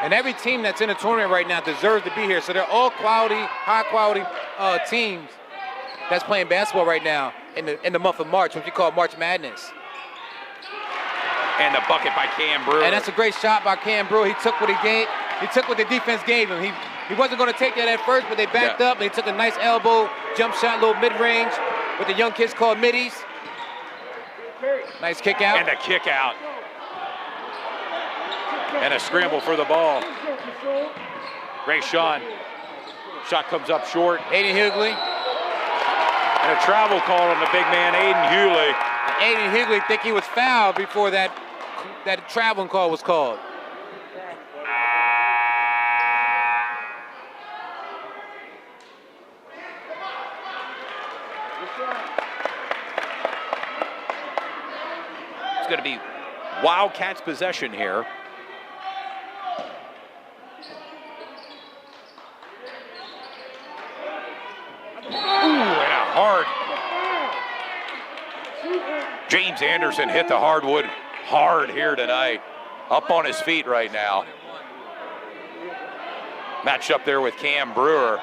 And every team that's in the tournament right now deserves to be here. So they're all quality, high-quality teams that's playing basketball right now in the month of March, which we call March Madness. And the bucket by Cam Brewer. And that's a great shot by Cam Brewer. He took what he gave. He took what the defense gave him. He wasn't going to take that at first, but they backed up, and he took a nice elbow, jump shot, little mid-range, what the young kids call middies. Nice kick out. And a kick out. And a scramble for the ball. Ray Sean. Shot comes up short. Aiden Hughley. And a travel call on the big man, Aiden Hughley. Aiden Hughley think he was fouled before that traveling call was called. It's going to be Wildcats possession here. Hard. James Anderson hit the hardwood hard here tonight. Up on his feet right now. Matched up there with Cam Brewer.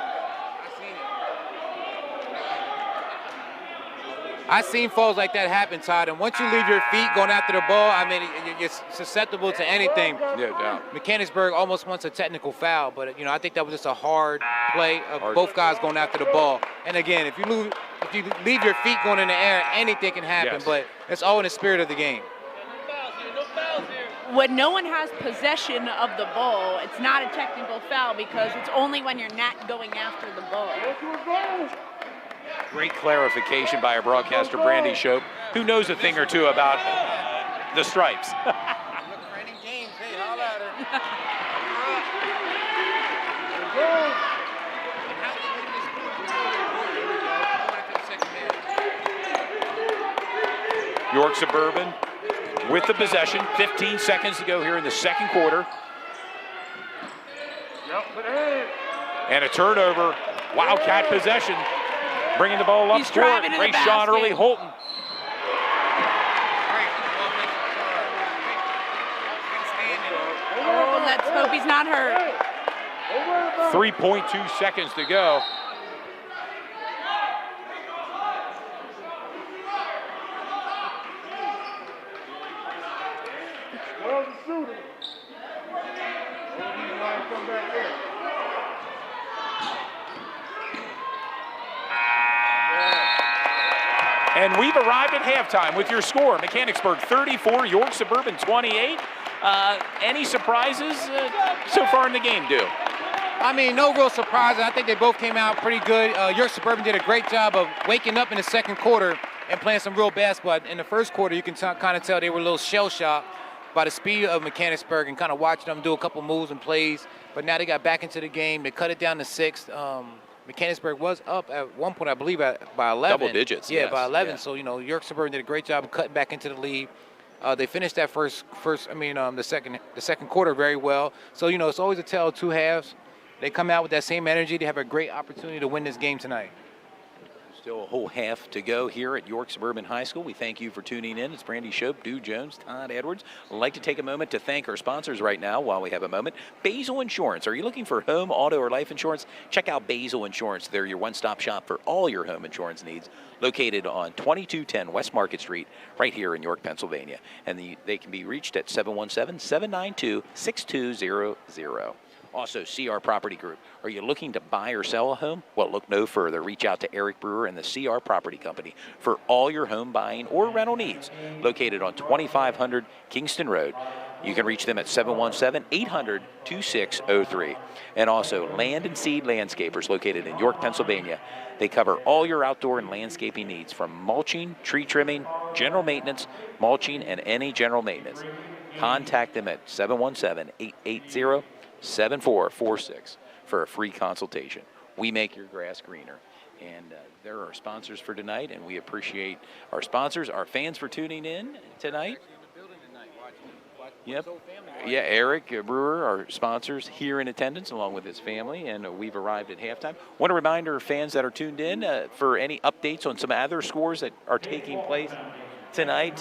I've seen falls like that happen, Todd, and once you leave your feet going after the ball, I mean, you're susceptible to anything. Yeah. Mechanicsburg almost wants a technical foul, but, I think that was just a hard play of both guys going after the ball. And again, if you leave your feet going in the air, anything can happen, but it's all in the spirit of the game. When no one has possession of the ball, it's not a technical foul because it's only when you're not going after the ball. Great clarification by our broadcaster, Brandy Shope, who knows a thing or two about the stripes. York Suburban with the possession. 15 seconds to go here in the second quarter. And a turnover. Wildcat possession. Bringing the ball up court. Ray Sean early. Holton. Oh, let's hope he's not hurt. 3.2 seconds to go. And we've arrived at halftime with your score. Mechanicsburg 34, York Suburban 28. Any surprises so far in the game, Do? I mean, no real surprises. I think they both came out pretty good. York Suburban did a great job of waking up in the second quarter and playing some real basketball. In the first quarter, you can kind of tell they were a little shell-shocked by the speed of Mechanicsburg and kind of watching them do a couple moves and plays. But now they got back into the game. They cut it down to 6. Mechanicsburg was up at one point, I believe, by 11. Double digits. Yeah, yes. by 11. Yeah. So, York Suburban did a great job of cutting back into the lead. They finished that the second quarter very well. So, it's always a tale of two halves. They come out with that same energy. They have a great opportunity to win this game tonight. Still a whole half to go here at York Suburban High School. We thank you for tuning in. It's Brandy Shope, Dew Jones, Todd Edwards. I'd like to take a moment to thank our sponsors right now while we have a moment. Basil Insurance. Are you looking for home, auto, or life insurance? Check out Basil Insurance. They're your one-stop shop for all your home insurance needs. Located on 2210 West Market Street, right here in York, Pennsylvania. And they can be reached at 717-792-6200. Also, CR Property Group. Are you looking to buy or sell a home? Well, look no further. Reach out to Eric Brewer and the CR Property Company for all your home buying or rental needs. Located on 2500 Kingston Road. You can reach them at 717-800-2603. And also, Land and Seed Landscapers located in York, Pennsylvania. They cover all your outdoor and landscaping needs from mulching, tree trimming, general maintenance, mulching, and any general maintenance. Contact them at 717-880-7446 for a free consultation. We make your grass greener. And they're our sponsors for tonight, and we appreciate our sponsors, our fans for tuning in tonight. Yep. Yeah, Eric Brewer, our sponsors, here in attendance along with his family, and we've arrived at halftime. Want to remind our fans that are tuned in for any updates on some other scores that are taking place tonight.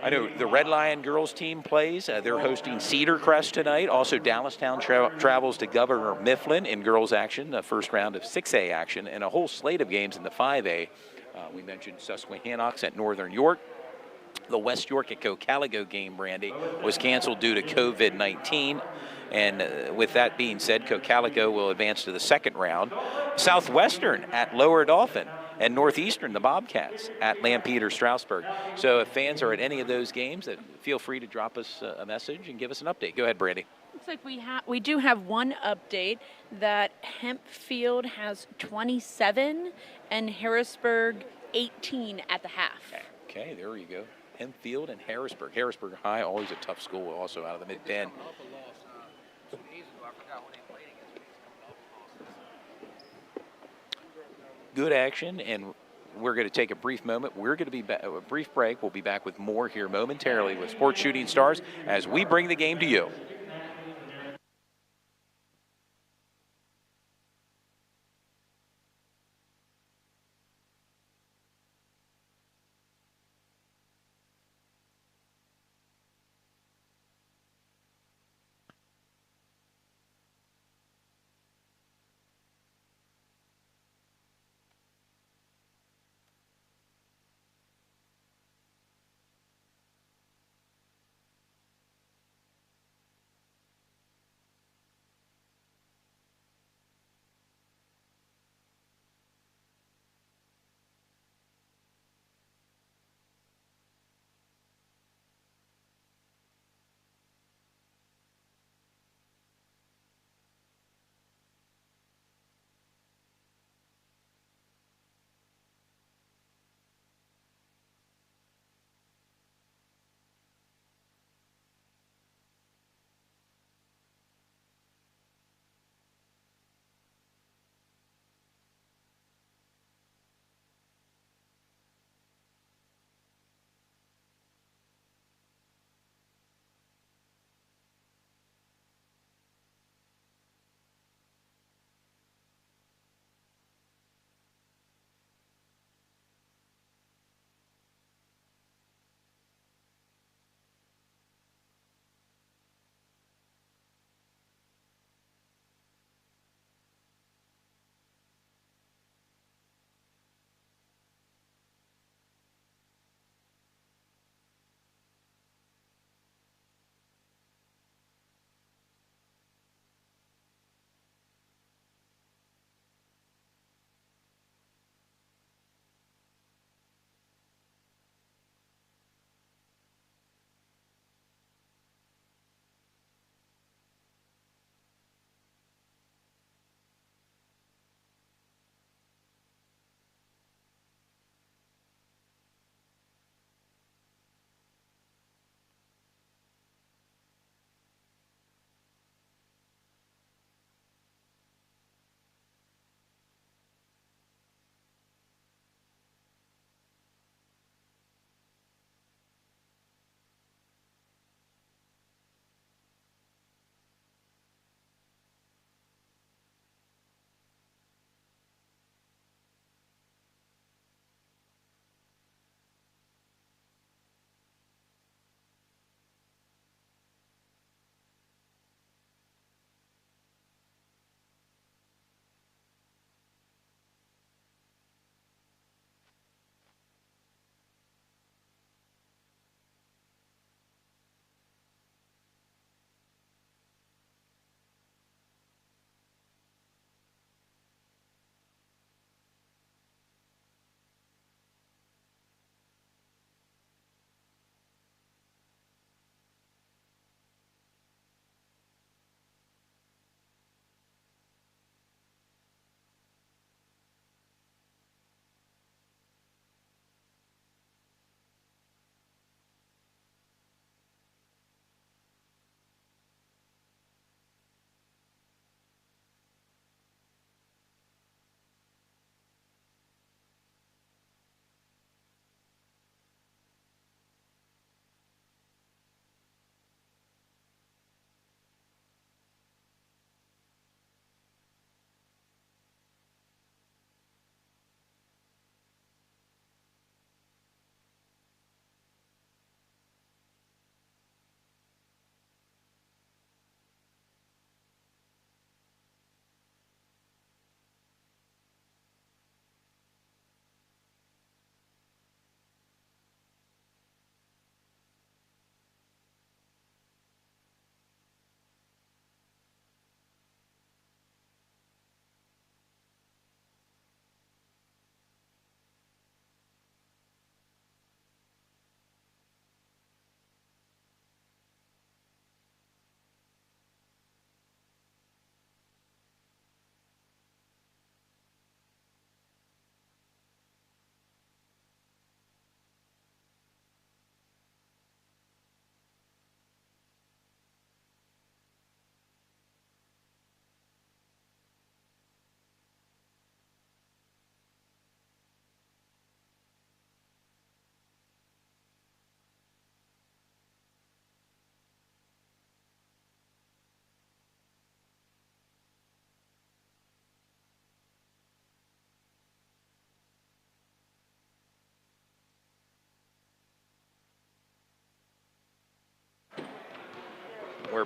I know the Red Lion girls team plays. They're hosting Cedar Crest tonight. Also, Dallastown travels to Governor Mifflin in girls action, the first round of 6A action, and a whole slate of games in the 5A. We mentioned Susquehannocks at Northern York. The West York at Cocaligo game, Brandy, was canceled due to COVID-19. And with that being said, Cocaligo will advance to the second round. Southwestern at Lower Dolphin, and Northeastern, the Bobcats, at Lampeter Strasburg. So if fans are at any of those games, feel free to drop us a message and give us an update. Go ahead, Brandy. Looks like we do have one update that Hempfield has 27 and Harrisburg 18 at the half. Okay, there you go. Hempfield and Harrisburg. Harrisburg High, always a tough school, also out of the Mid-Penn. Good action, and we're going to take a brief moment. We're going to be a brief break. We'll be back with more here momentarily with Sports Shooting Stars as we bring the game to you.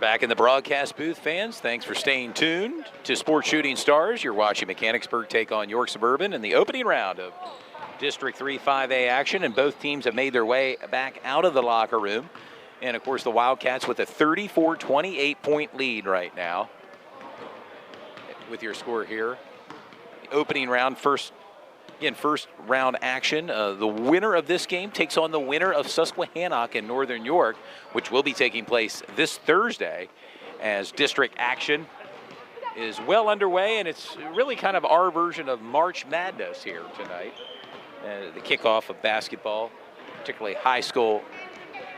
back in the broadcast booth, fans. Thanks for staying tuned to Sports Shooting Stars. You're watching Mechanicsburg take on York Suburban in the opening round of District 3 5A action, and both teams have made their way back out of the locker room. And, of course, the Wildcats with a 34-28-point lead right now. With your score here. The opening round, first round action. The winner of this game takes on the winner of Susquehannock and Northern York, which will be taking place this Thursday, as district action is well underway, and it's really kind of our version of March Madness here tonight. The kickoff of basketball, particularly high school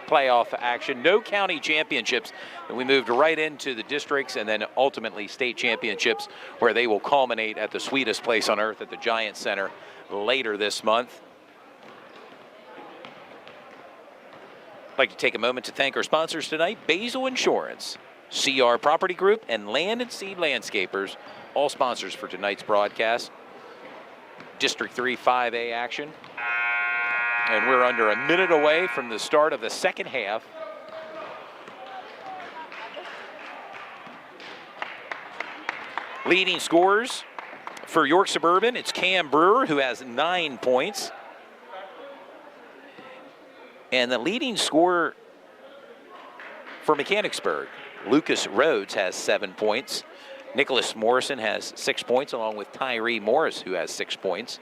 playoff action. No county championships, and we moved right into the districts and then ultimately state championships, where they will culminate at the sweetest place on earth at the Giant Center later this month. I'd like to take a moment to thank our sponsors tonight: Basil Insurance, CR Property Group, and Land and Seed Landscapers, all sponsors for tonight's broadcast. District 3 5A action. And we're under a minute away from the start of the second half. Leading scorers for York Suburban, it's Cam Brewer, who has 9 points. And the leading scorer for Mechanicsburg, Lucas Rhodes, has 7 points. Nicholas Morrison has 6 points, along with Tyree Morris, who has 6 points.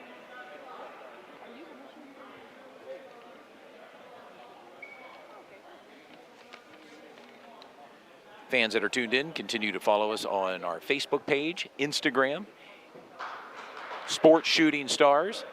Fans that are tuned in, continue to follow us on our Facebook page, Instagram, Sports Shooting Stars.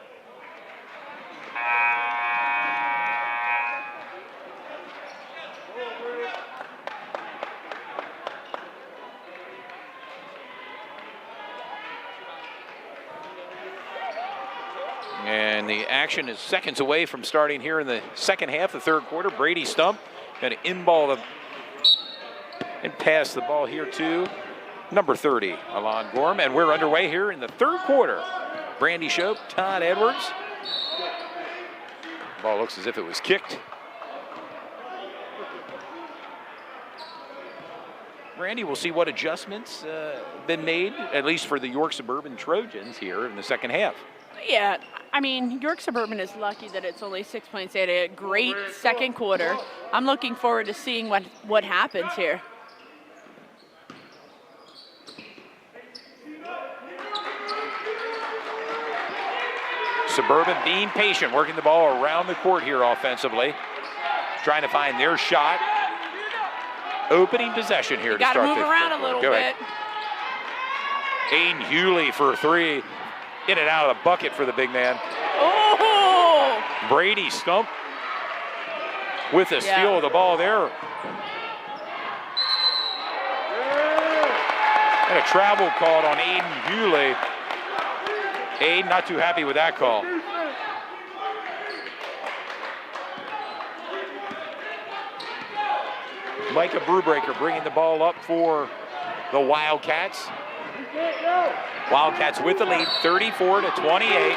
And the action is seconds away from starting here in the second half, the third quarter. Brady Stump going to inball the and pass the ball here to number 30, Alon Gorm. And we're underway here in the third quarter. Brandy Shope, Todd Edwards. Ball looks as if it was kicked. Brandy, we'll see what adjustments been made, at least for the York Suburban Trojans here in the second half. Yeah, I mean, York Suburban is lucky that it's only 6 points. They had a great second quarter. I'm looking forward to seeing what happens here. Suburban being patient, working the ball around the court here offensively, trying to find their shot. Opening possession here to start. Got to move around a little bit. Aiden Hewley for 3. In and out of the bucket for the big man. Oh! Brady Stump with a steal of the ball there. And a travel called on Aiden Hewley. Aiden not too happy with that call. Micah Brewbreaker bringing the ball up for the Wildcats. Wildcats with the lead, 34-28.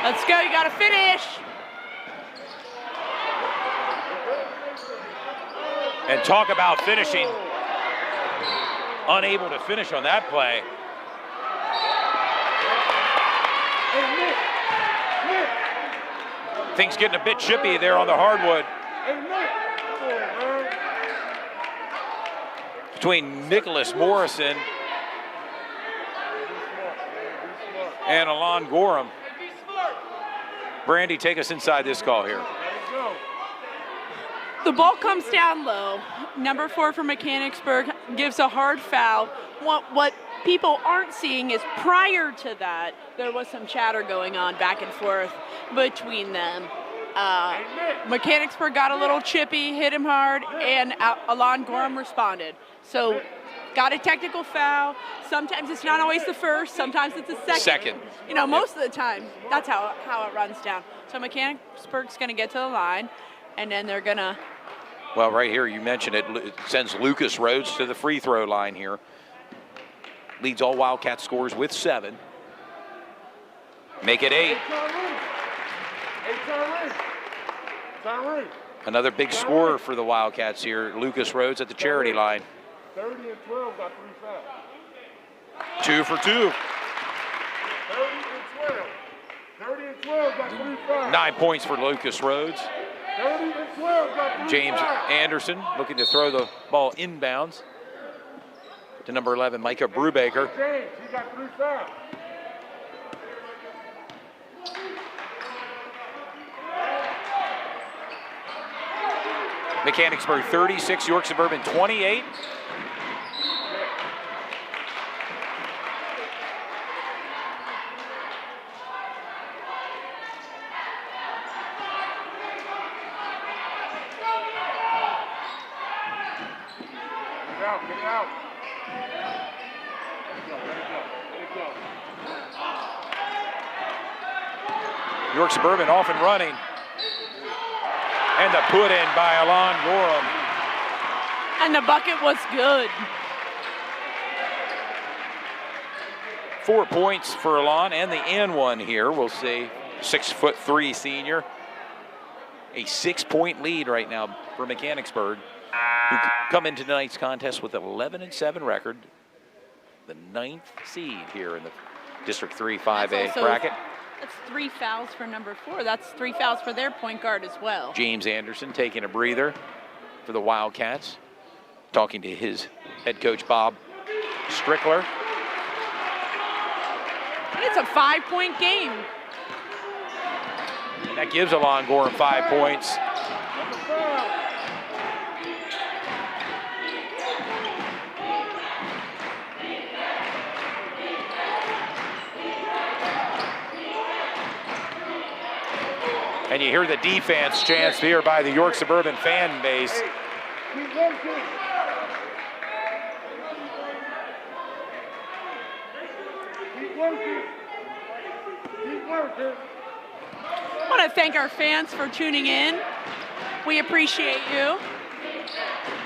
Let's go, you gotta finish. And talk about finishing. Unable to finish on that play. Things getting a bit chippy there on the hardwood. Between Nicholas Morrison and Alon Gorham. Brandy, take us inside this call here. The ball comes down low. Number 4 for Mechanicsburg gives a hard foul. What people aren't seeing is prior to that, there was some chatter going on back and forth between them. Mechanicsburg got a little chippy, hit him hard, and Alon Gorham responded. So got a technical foul. Sometimes it's not always the first, sometimes it's the second. You know, most of the time, that's how it runs down. So Mechanicsburg's going to get to the line, and then they're going to... Well, right here, you mentioned it. It sends Lucas Rhodes to the free throw line here. Leads all Wildcat scores with 7. Make it 8. Another big scorer for the Wildcats here. Lucas Rhodes at the charity line. 30 and 12 got 3 fouls. 2 for 2. 30 and 12. 30 and 12 got 3 fouls. 9 points for Lucas Rhodes. 30 and 12 got 3 James fouls. Anderson looking to throw the ball inbounds to number 11, Micah Brubaker. James, he got 3 fouls. Mechanicsburg 36, York Suburban 28. Get it out. York Suburban off and running. And the put in by Alon Gorham. And the bucket was good. 4 points for Alon and the and one here. We'll see. 6'3" senior. A 6-point lead right now for Mechanicsburg, who come into tonight's contest with an 11-7 record. The 9th seed here in the District 3 5A bracket. That's 3 fouls for number 4. That's 3 fouls for their point guard as well. James Anderson taking a breather for the Wildcats, talking to his head coach, Bob Strickler. And it's a 5-point game. And that gives Alon Gorham 5 points. And you hear the defense chants here by the York Suburban fan base. Keep working. Keep working. Keep working. I want to thank our fans for tuning in. We appreciate you.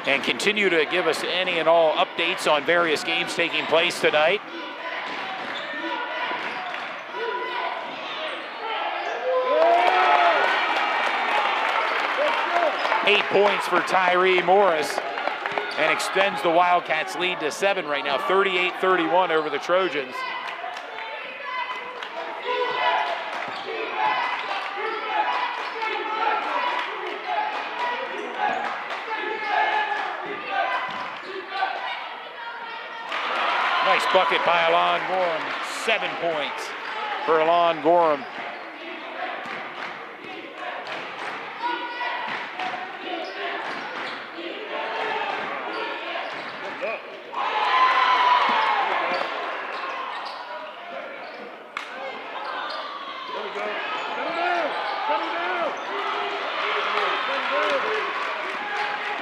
And continue to give us any and all updates on various games taking place tonight. Yeah. 8 points for Tyree Morris and extends the Wildcats lead to 7 right now, 38-31 over the Trojans. Nice bucket by Alon Gorham. 7 points for Alon Gorham.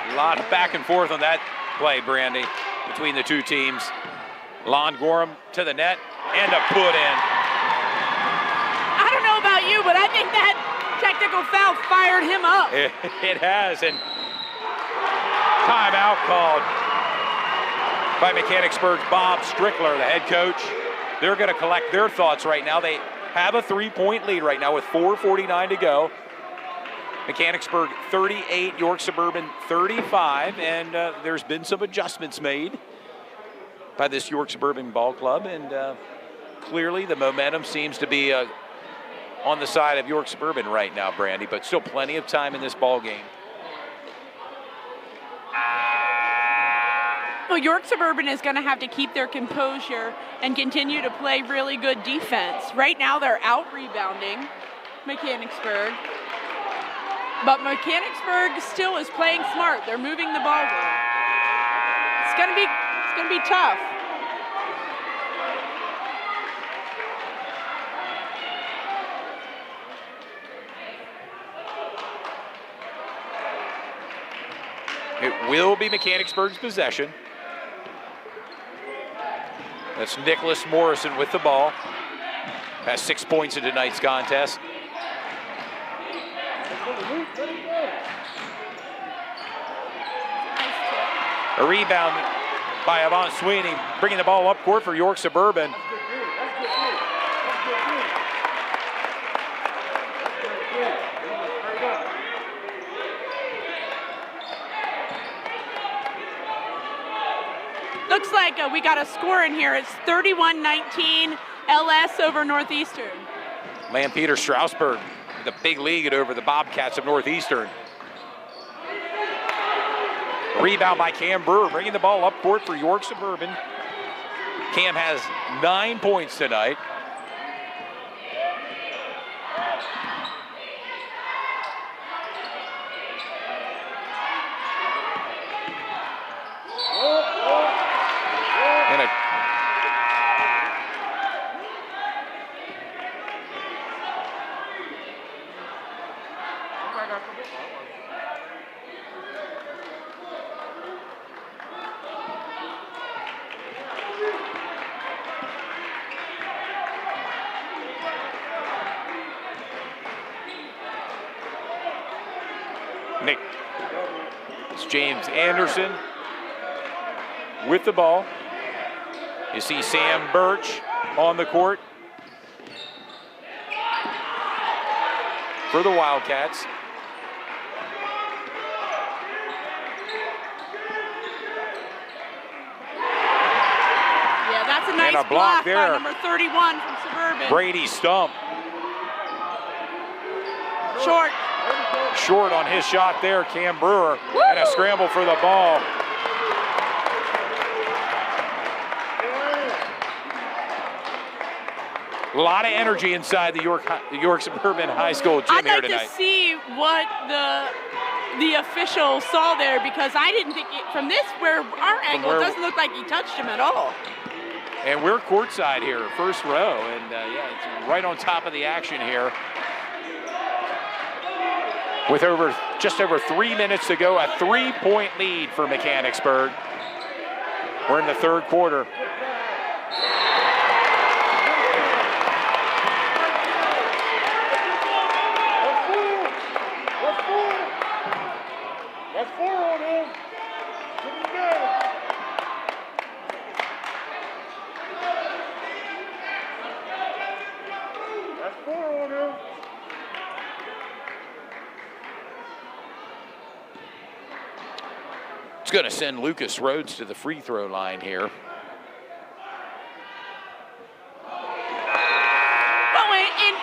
A lot of back and forth on that play, Brandy, between the two teams. Alon Gorham to the net and a put in. I don't know about you, but I think that technical foul fired him up. It has, and timeout called by Mechanicsburg's Bob Strickler, the head coach. They're going to collect their thoughts right now. They have a 3-point lead right now with 4:49 to go. Mechanicsburg 38, York Suburban 35, and there's been some adjustments made by this York Suburban ball club, and clearly the momentum seems to be on the side of York Suburban right now, Brandy, but still plenty of time in this ball game. Well, York Suburban is going to have to keep their composure and continue to play really good defense. Right now they're out rebounding Mechanicsburg, but Mechanicsburg still is playing smart. They're moving the ball well. It's going to be tough. It will be Mechanicsburg's possession. That's Nicholas Morrison with the ball. Has 6 points in tonight's contest. A rebound by Avant Sweeney, bringing the ball up court for York Suburban. Looks like we got a score in here. It's 31-19 LS over Northeastern. Lampeter Strasburg, the big lead over the Bobcats of Northeastern. Rebound by Cam Brewer, bringing the ball up court for York Suburban. Cam has 9 points tonight. And Nick, it's James Anderson with the ball. You see Sam Birch on the court for the Wildcats. Yeah, that's a nice And a block by there. number 31 from Suburban. Brady Stump Short. short on his shot there, Cam Brewer, and a scramble for the ball. A lot of energy inside the York Suburban High School gym I'd here like tonight. to see what the official saw there, because I didn't think from this where our angle, it doesn't look like he touched him at all. And we're courtside here, first row, and yeah, it's right on top of the action here. With just over 3 minutes to go, a 3-point lead for Mechanicsburg. We're in the third quarter. That's 4 on him. Put him down. That's 4 on him. It's going to send Lucas Rhodes to the free throw line here. Well,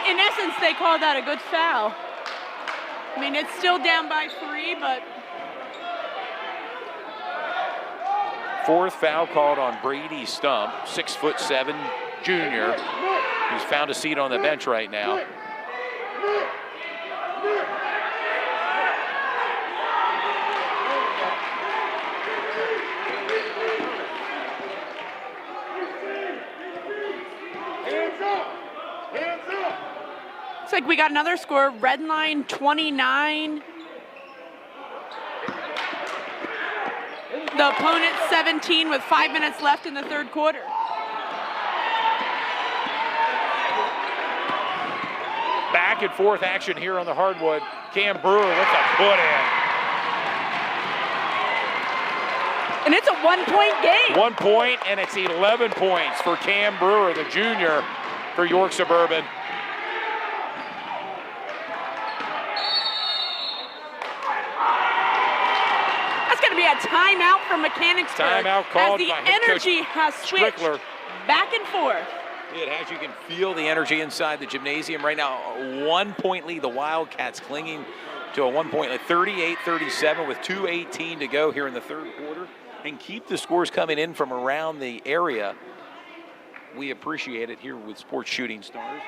in essence, they called that a good foul. I mean, it's still down by 3, but Fourth foul called on Brady Stump, 6'7" junior. He's found a seat on the bench right now. looks like we got another score. Red line 29. The opponent 17 with 5 minutes left in the third quarter. Back and forth action here on the hardwood. Cam Brewer with a put in. And it's a 1-point game. 1 point, and it's 11 points for Cam Brewer, the junior for York Suburban. That's going to be a timeout from Mechanicsburg. Timeout called as the by head coach energy has switched Strickler. back and forth. It has. You can feel the energy inside the gymnasium right now. A 1 point lead. The Wildcats clinging to a 1 point lead. 38-37 with 2:18 to go here in the third quarter. And keep the scores coming in from around the area. We appreciate it here with Sports Shooting Stars.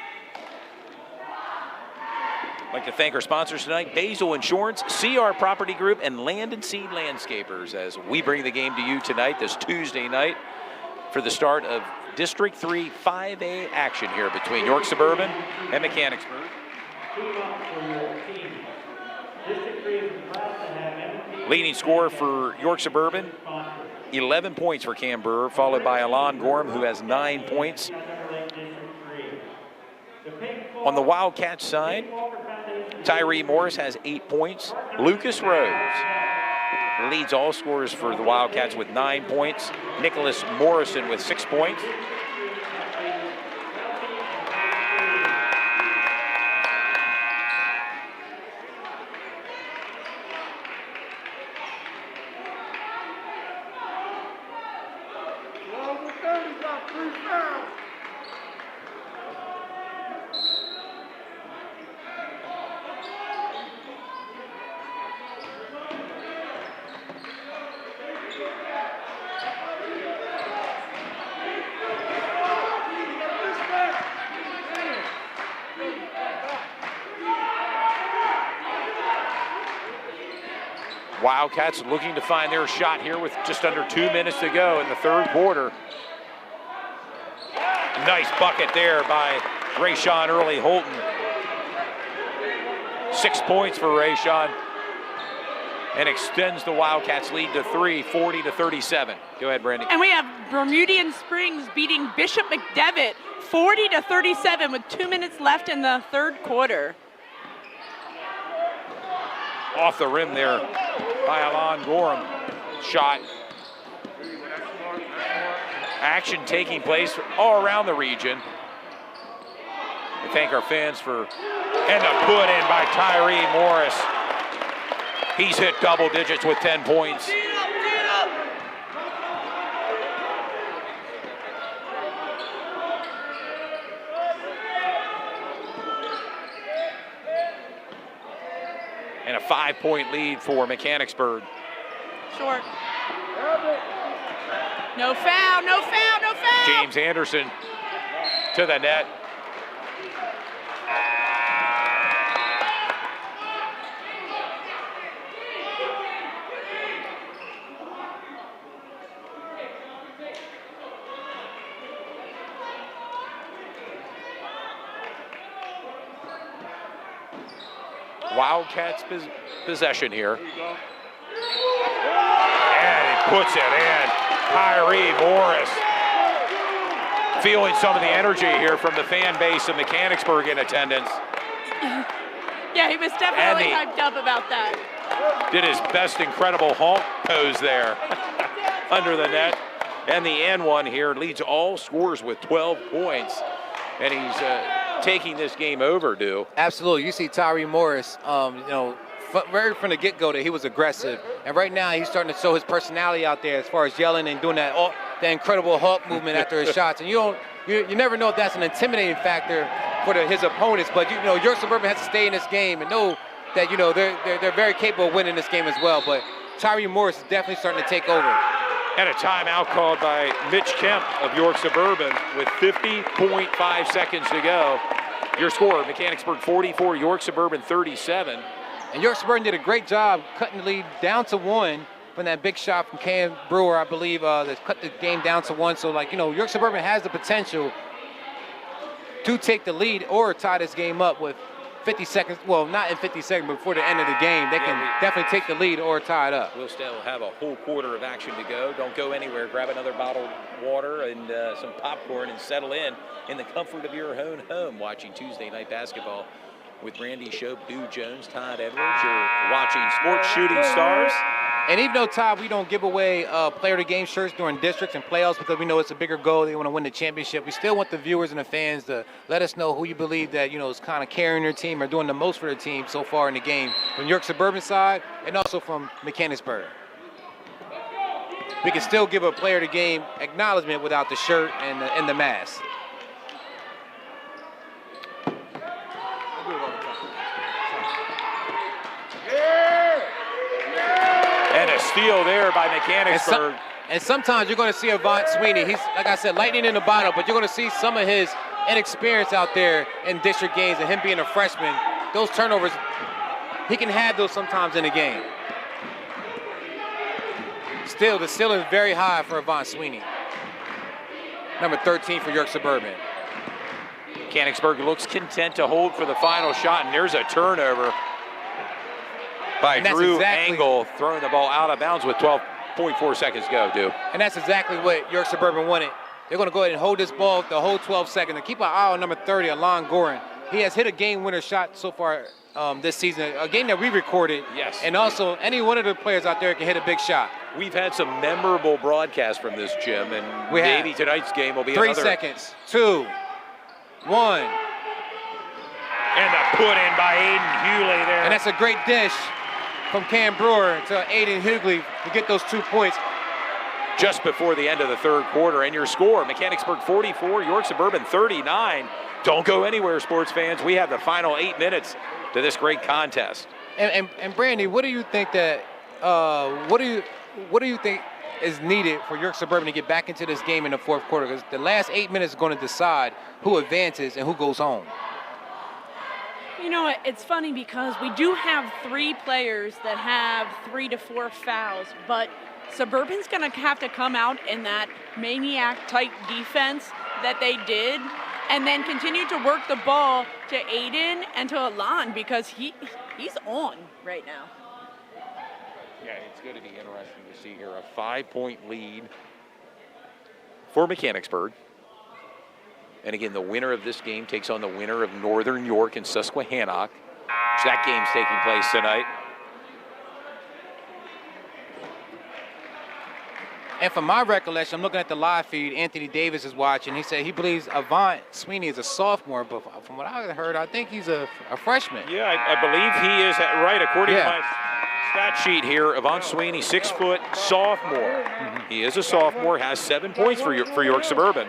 I'd like to thank our sponsors tonight, Basil Insurance, CR Property Group, and Land and Seed Landscapers, as we bring the game to you tonight, this Tuesday night, for the start of District 3 5A action here between York Suburban and Mechanicsburg. Leading scorer for York Suburban 11 points for Cam Brewer, followed by Alon Gorham, who has 9 points. On the Wildcats side, Tyree Morris has 8 points. Lucas Rose leads all scorers for the Wildcats with 9 points. Nicholas Morrison with 6 points. Wildcats looking to find their shot here with just under 2 minutes to go in the third quarter. Nice bucket there by Rayshawn Early Holton. 6 points for Rayshawn, and extends the Wildcats lead to 3, 40-37. Go ahead, Brandy. And we have Bermudian Springs beating Bishop McDevitt 40-37 with 2 minutes left in the third quarter. Off the rim there by Alon Gorham. Shot. Action taking place all around the region. We thank our fans for, and a put in by Tyree Morris. He's hit double digits with 10 points. And a 5-point lead for Mechanicsburg. Short. No foul, no foul, no foul. James Anderson to the net. Wildcats possession here. And he puts it in. Tyree Morris feeling some of the energy here from the fan base of Mechanicsburg in attendance. Yeah, he was definitely hyped up about that. Did his best incredible honk pose there under the net. And the N1 here leads all scorers with 12 points. And he's taking this game overdue. Absolutely. You see Tyree Morris, right from the get-go that he was aggressive. And right now he's starting to show his personality out there as far as yelling and doing that incredible Hulk movement after his shots. And you never know if that's an intimidating factor for his opponents. But York Suburban has to stay in this game and know that they're very capable of winning this game as well. But Tyree Morris is definitely starting to take over. And a timeout called by Mitch Kemp of York Suburban with 50.5 seconds to go. Your score, Mechanicsburg 44, York Suburban 37. And York Suburban did a great job cutting the lead down to 1 from that big shot from Cam Brewer, I believe, that cut the game down to 1. So, York Suburban has the potential to take the lead or tie this game up with 50 seconds. Well, not in 50 seconds, but before the end of the game. They can definitely take the lead or tie it up. We'll still have a whole quarter of action to go. Don't go anywhere. Grab another bottled water and some popcorn and settle in the comfort of your own home watching Tuesday night basketball with Randy Shope, Dew Jones, Todd Edwards. You're watching Sports Shooting Stars. And even though, Todd, we don't give away player of the game shirts during districts and playoffs because we know it's a bigger goal, they want to win the championship, we still want the viewers and the fans to let us know who you believe that, is kind of carrying their team or doing the most for their team so far in the game from York Suburban side and also from Mechanicsburg. We can still give a player of the game acknowledgement without the shirt and the mask. And a steal there by Mechanicsburg. And sometimes you're going to see Avant Sweeney. He's, like I said, lightning in the bottle, but you're going to see some of his inexperience out there in district games and him being a freshman. Those turnovers, he can have those sometimes in a game. Still, the ceiling is very high for Avant Sweeney. Number 13 for York Suburban. Mechanicsburg looks content to hold for the final shot, and there's a turnover by Drew Angle, throwing the ball out of bounds with 12 0.4 seconds to go, Duke. And that's exactly what York Suburban wanted. They're going to go ahead and hold this ball the whole 12 seconds and keep an eye on number 30, Alon Gorin. He has hit a game-winner shot so far this season, a game that we recorded. Yes. And also, any one of the players out there can hit a big shot. We've had some memorable broadcasts from this gym, and maybe tonight's game will be 3 another. 3 seconds. 2, 1. And a put in by Aiden Hewley there. And that's a great dish from Cam Brewer to Aiden Hughley to get those 2 points. Just before the end of the third quarter, and your score, Mechanicsburg 44, York Suburban 39. Don't go anywhere, sports fans. We have the final 8 minutes to this great contest. And Brandy, what do you think that what do you think is needed for York Suburban to get back into this game in the fourth quarter? Because the last 8 minutes is going to decide who advances and who goes home. You know, it's funny because we do have 3 players that have 3 to 4 fouls, but Suburban's going to have to come out in that maniac-type defense that they did and then continue to work the ball to Aiden and to Alon because he's on right now. Yeah, it's going to be interesting to see here. A 5-point lead for Mechanicsburg. And again, the winner of this game takes on the winner of Northern York and Susquehannock. So that game's taking place tonight. And from my recollection, I'm looking at the live feed, Anthony Davis is watching. He said he believes Avant Sweeney is a sophomore, but from what I heard, I think he's a freshman. Yeah, I believe he is right. According to my stat sheet here, Avant Sweeney, 6 foot, sophomore. He is a sophomore, has 7 points for York Suburban.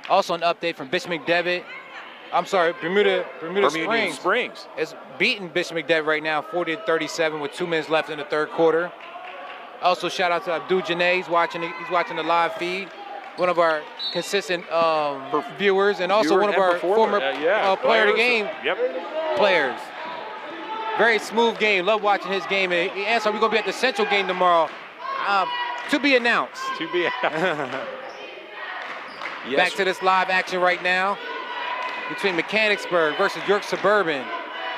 Also an update from Bishop McDevitt. I'm sorry, Bermuda Springs is beating Bishop McDevitt right now, 40-37 with 2 minutes left in the third quarter. Also, shout out to Abdul Janae. He's watching the live feed. One of our consistent viewers, and also one of our former player of the game players. Very smooth game. Love watching his game. And we're going to be at the Central game tomorrow. To be announced. Yes. Back to this live action right now between Mechanicsburg versus York Suburban.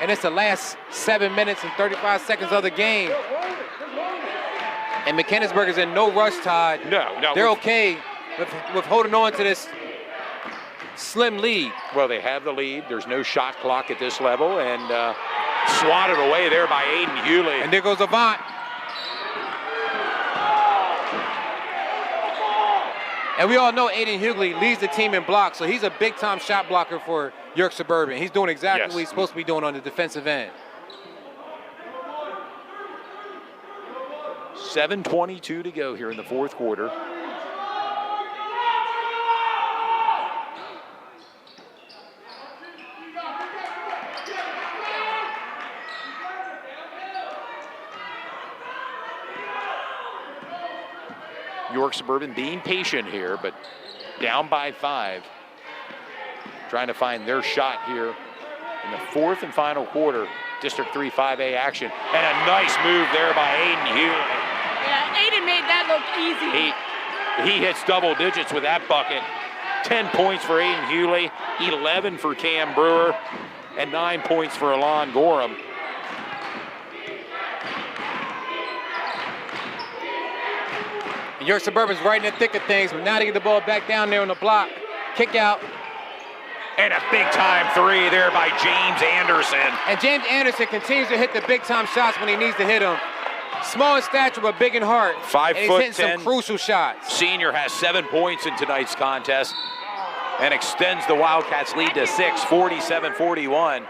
And it's the last 7 minutes and 35 seconds of the game. And Mechanicsburg is in no rush, Todd. No. They're okay with holding on to this slim lead. Well, they have the lead. There's no shot clock at this level, and swatted away there by Aiden Hewley. And there goes Avant. And we all know Aiden Hughley leads the team in blocks, so he's a big-time shot blocker for York Suburban. He's doing exactly what he's supposed to be doing on the defensive end. 7:22 to go here in the fourth quarter. York Suburban being patient here, but down by 5. Trying to find their shot here in the fourth and final quarter. District 3 5A action. And a nice move there by Aiden Hewley. Yeah, Aiden made that look easy. He hits double digits with that bucket. 10 points for Aiden Hewley, 11 for Cam Brewer, and 9 points for Alon Gorham. And York Suburban's right in the thick of things, but now they get the ball back down there on the block. Kick out. And a big-time 3 there by James Anderson. And James Anderson continues to hit the big-time shots when he needs to hit them. Small in stature, but big in heart. 5 and foot he's hitting 10. some crucial shots. Senior has 7 points in tonight's contest and extends the Wildcats' lead to 6, 47-41.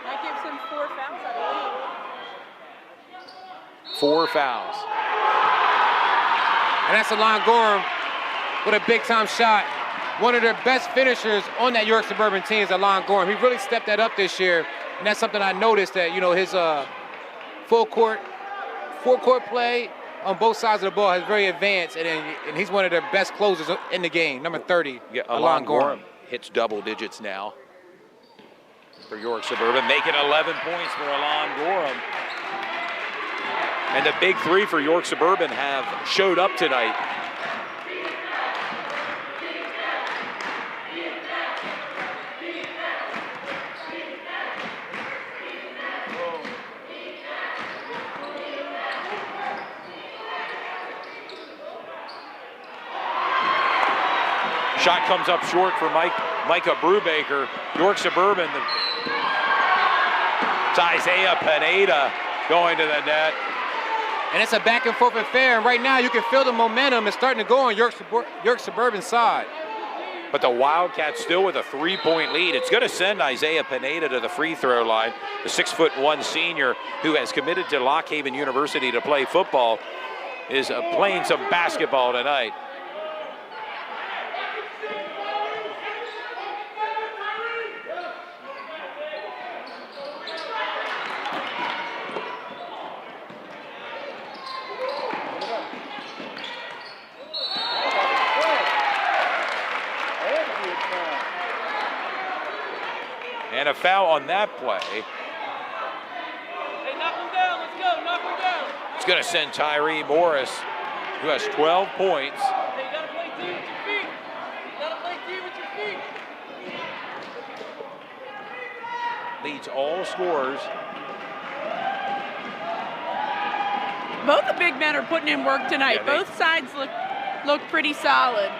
That gives him 4 fouls, I believe. 4 fouls. And that's Alon Gorham with a big-time shot. One of their best finishers on that York Suburban team is Alon Gorham. He really stepped that up this year, and that's something I noticed that, you know, his full court play on both sides of the ball has very advanced, and he's one of their best closers in the game, number 30, Yeah, Alon Gorham. hits double digits now for York Suburban, making 11 points for Alon Gorham. And the big 3 for York Suburban have showed up tonight. Shot comes up short for Micah Brubaker. York Suburban. It's Isaiah Pineda going to the net. And it's a back and forth affair. And right now you can feel the momentum is starting to go on York Suburban's side. But the Wildcats still with a 3-point lead. It's going to send Isaiah Pineda to the free throw line, the 6'1" senior who has committed to Lock Haven University to play football, is playing some basketball tonight. And a foul on that play. Hey, knock him down. Let's go. Knock him down. It's going to send Tyree Morris, who has 12 points. Hey, you got to play D with your feet. You got to play D with your feet. Leads all scorers. Both the big men are putting in work tonight. Yeah, Both sides look pretty solid.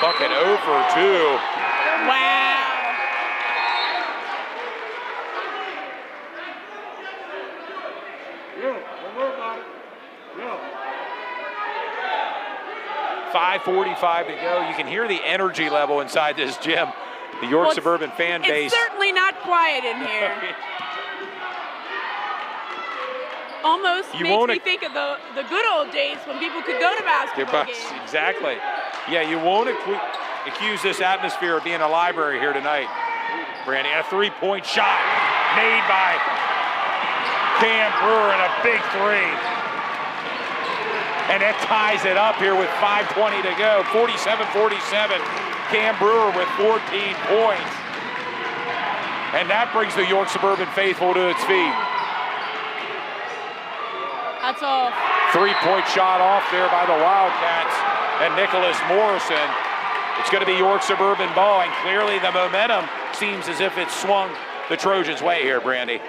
Bucket 0 for 2. Wow. Yeah, don't worry about it. Yeah. 5:45 to go. You can hear the energy level inside this gym. The York Suburban fan base. It's certainly not quiet in here. Almost makes me think of the good old days when people could go to basketball games. Exactly. Yeah, you won't accuse this atmosphere of being a library here tonight. Brandy, a 3-point shot made by Cam Brewer and a big 3. And it ties it up here with 5:20 to go. 47-47. Cam Brewer with 14 points. And that brings the York Suburban faithful to its feet. That's all. 3-point shot off there by the Wildcats and Nicholas Morrison. It's going to be York Suburban ball, and clearly the momentum seems as if it's swung the Trojans' way here, Brandy.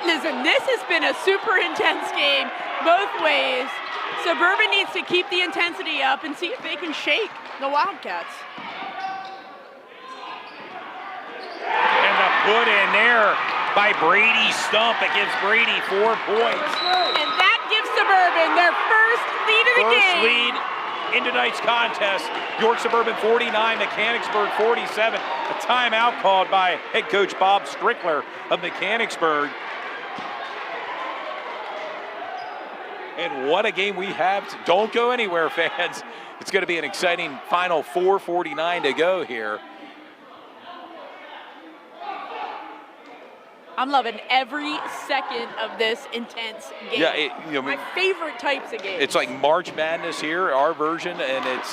Listen, this has been a super intense game both ways. Suburban needs to keep the intensity up and see if they can shake the Wildcats. And the put in there by Brady Stump. It gives Brady 4 points. And that gives Suburban their first lead of the game. First lead in tonight's contest. York Suburban 49, Mechanicsburg 47. A timeout called by head coach Bob Strickler of Mechanicsburg. And what a game we have. Don't go anywhere, fans. It's going to be an exciting final 4:49 to go here. I'm loving every second of this intense game. Yeah, my favorite types of games. It's like March Madness here, our version, and it's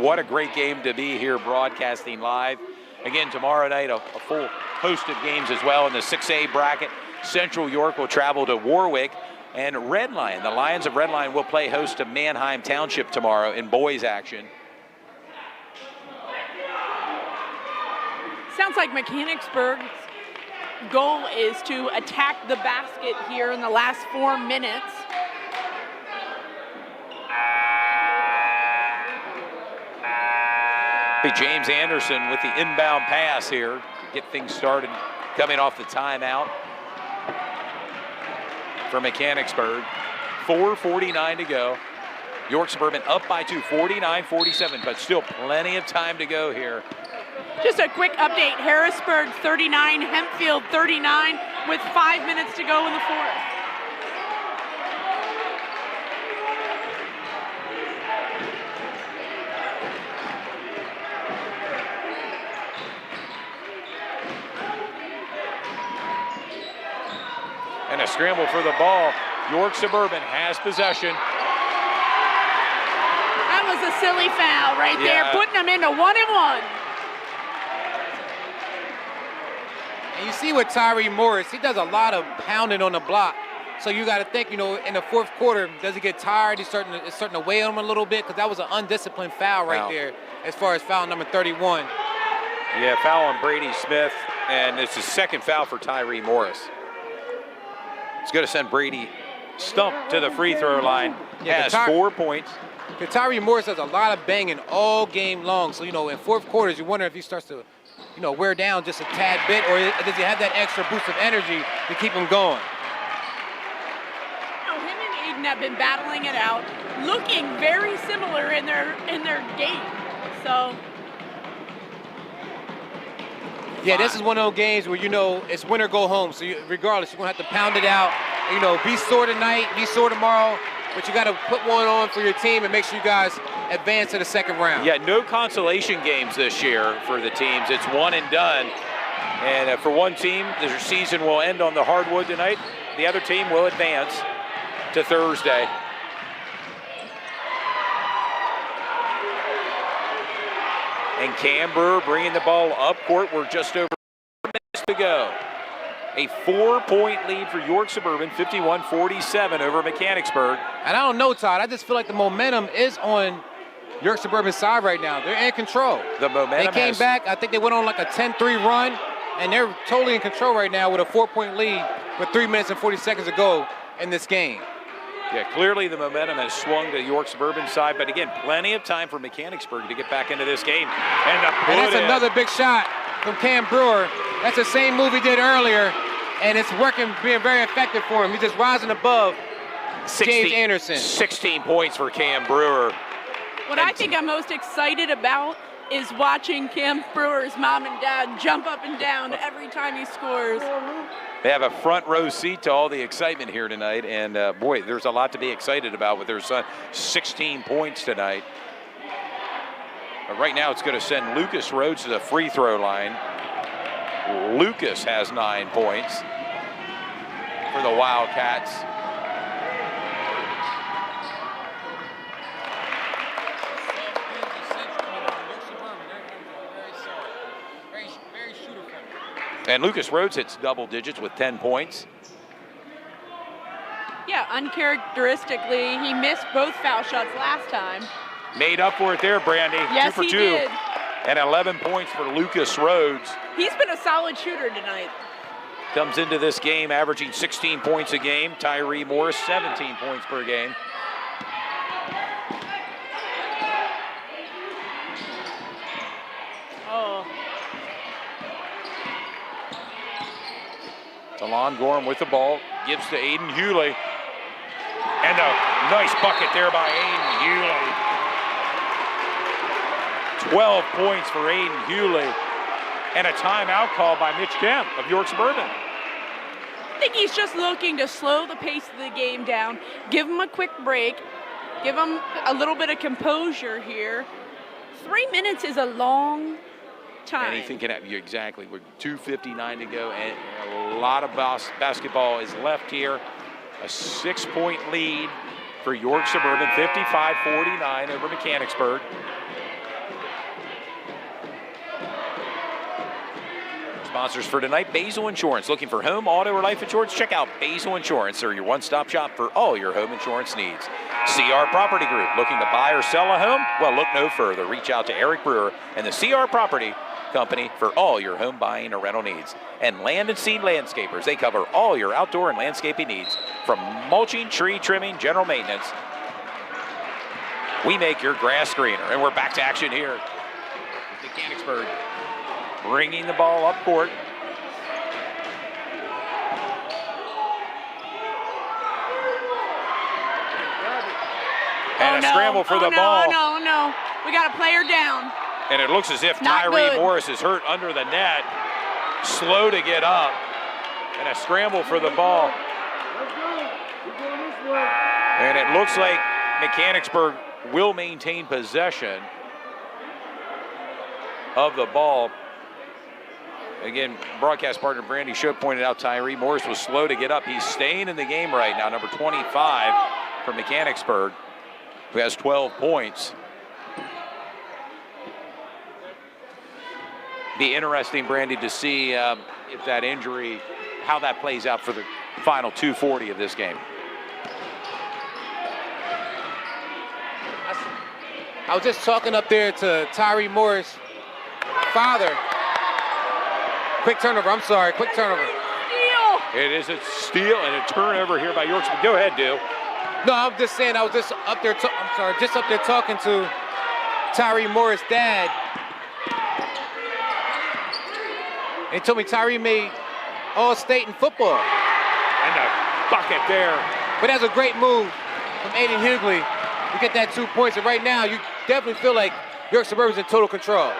what a great game to be here broadcasting live. Again, tomorrow night, a full host of games as well in the 6A bracket. Central York will travel to Warwick, and Red Lion, the Lions of Red Lion, will play host to Manheim Township tomorrow in boys action. Sounds like Mechanicsburg's goal is to attack the basket here in the last 4 minutes. Be James Anderson with the inbound pass here to get things started, coming off the timeout for Mechanicsburg. 4:49 to go. York Suburban up by 2, 49-47, but still plenty of time to go here. Just a quick update, Harrisburg 39, Hempfield 39 with 5 minutes to go in the fourth. And a scramble for the ball. York Suburban has possession. That was a silly foul right there, putting them into 1-and-1. And you see with Tyree Morris, he does a lot of pounding on the block. So you got to think, you know, in the fourth quarter, does he get tired? It's starting to weigh on him a little bit because that was an undisciplined foul right there as far as foul number 31. Yeah, foul on Brady Smith, and it's his second foul for Tyree Morris. It's going to send Brady Stump to the free throw line. Yeah, has 4 points. Tyree Morris does a lot of banging all game long. So, you know, in fourth quarters, you wonder if he starts to, you know, wear down just a tad bit, or does he have that extra boost of energy to keep him going? You know, him and Aiden have been battling it out, looking very similar in their game. So. Yeah, this is one of those games where, you know, it's win or go home. So regardless, you're going to have to pound it out. You know, be sore tonight, be sore tomorrow, but you got to put one on for your team and make sure you guys advance to the second round. Yeah, no consolation games this year for the teams. It's one and done. And for one team, their season will end on the hardwood tonight. The other team will advance to Thursday. And Cam Brewer bringing the ball up court. We're just over minutes to go. A 4-point lead for York Suburban, 51-47 over Mechanicsburg. And I don't know, Todd. I just feel like the momentum is on York Suburban's side right now. They're in control. The momentum They came back. I think they went on like a 10-3 run, and they're totally in control right now with a 4-point lead with 3 minutes and 40 seconds to go in this game. Yeah, clearly the momentum has swung to York Suburban's side, but again, plenty of time for Mechanicsburg to get back into this game. And that's another big shot from Cam Brewer. That's the same move he did earlier, and it's working, being very effective for him. He's just rising above James Anderson. 16 points for Cam Brewer. What I think I'm most excited about is watching Cam Brewer's mom and dad jump up and down every time he scores. They have a front row seat to all the excitement here tonight, and boy, there's a lot to be excited about with their son. 16 points tonight. But right now it's going to send Lucas Rhodes to the free throw line. Lucas has 9 points for the Wildcats. And Lucas Rhodes hits double digits with 10 points. Yeah, uncharacteristically, he missed both foul shots last time. Made up for it there, Brandy. Yes, 2 for 2. He did. And 11 points for Lucas Rhodes. He's been a solid shooter tonight. Comes into this game averaging 16 points a game. Tyree Morris, 17 points per game. Oh. Talon Gorham with the ball, gives to Aiden Hewley. And a nice bucket there by Aiden Hewley. 12 points for Aiden Hewley. And a timeout call by Mitch Kemp of York Suburban. I think he's just looking to slow the pace of the game down, give him a quick break, give him a little bit of composure here. 3 minutes is a long time. Anything can happen. Exactly. With 2:59 to go, and a lot of basketball is left here. A 6-point lead for York Suburban, 55-49 over Mechanicsburg. Sponsors for tonight, Basil Insurance. Looking for home, auto, or life insurance? Check out Basil Insurance. They're your one-stop shop for all your home insurance needs. CR Property Group. Looking to buy or sell a home? Well, look no further. Reach out to Eric Brewer and the CR Property Company for all your home buying or rental needs. And Land and Seed Landscapers. They cover all your outdoor and landscaping needs. From mulching, tree trimming, general maintenance. We make your grass greener. And we're back to action here. Mechanicsburg bringing the ball up court. And a scramble for the ball. Oh, no. We got a player down. And it looks as if Tyree Morris is hurt under the net. Slow to get up. And a scramble for the ball. And it looks like Mechanicsburg will maintain possession of the ball. Again, broadcast partner Brandy Shook pointed out Tyree Morris was slow to get up. He's staying in the game right now, number 25 for Mechanicsburg, who has 12 points. Be interesting, Brandy, to see if that injury, how that plays out for the final 2:40 of this game. I was just talking up there to Tyree Morris' father. Quick turnover, I'm sorry, quick turnover. Steal! It is a steal and a turnover here by York's. Go ahead, Dill. No, I'm just saying, I was just up there, just up there talking to Tyree Morris' dad. They told me Tyree made All-State in football. And a bucket there. But that's a great move from Aiden Hughley to get that 2 points. And right now, you definitely feel like York Suburban's in total control.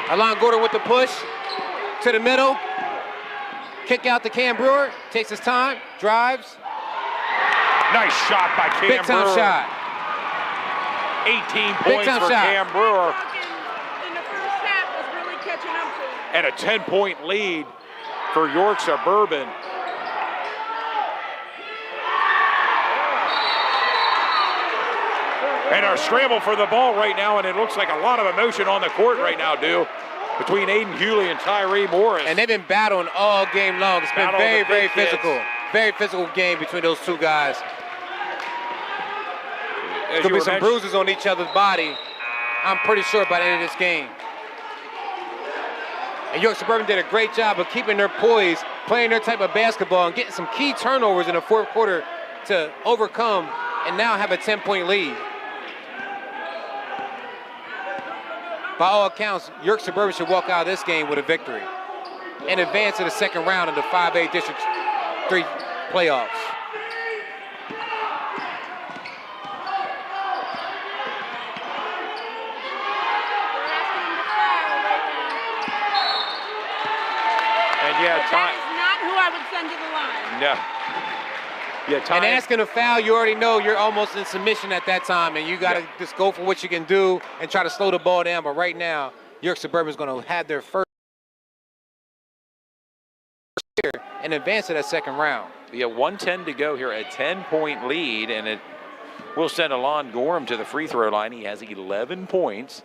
Alon Gordon with the push to the middle. Kick out to Cam Brewer. Takes his time, drives. Nice shot by Cam Brewer. Big time shot. 18 Big points time for shot. Cam Brewer. In the first half was really catching up to him. And a 10-point lead for York Suburban. And a scramble for the ball right now, and it looks like a lot of emotion on the court right now, between Aiden Hughley and Tyree Morris. And they've been battling all game long. It's been Battle of very, the very big kids. physical. Very physical game between those two guys. As There'll you be were some mentioning- bruises on each other's body, I'm pretty sure, by the end of this game. And York Suburban did a great job of keeping their poise, playing their type of basketball, and getting some key turnovers in the fourth quarter to overcome and now have a 10-point lead. By all accounts, York Suburban should walk out of this game with a victory and advance to the second round of the 5A District 3 playoffs. And yeah, That time. is not who I would send to the line. No. Yeah, time. And asking a foul, you already know you're almost in submission at that time, and you got to just go for what you can do and try to slow the ball down. But right now, York Suburban is going to have their first year and advance to that second round. Yeah, 1:10 to go here, a 10-point lead, and it will send Alon Gorham to the free throw line. He has 11 points.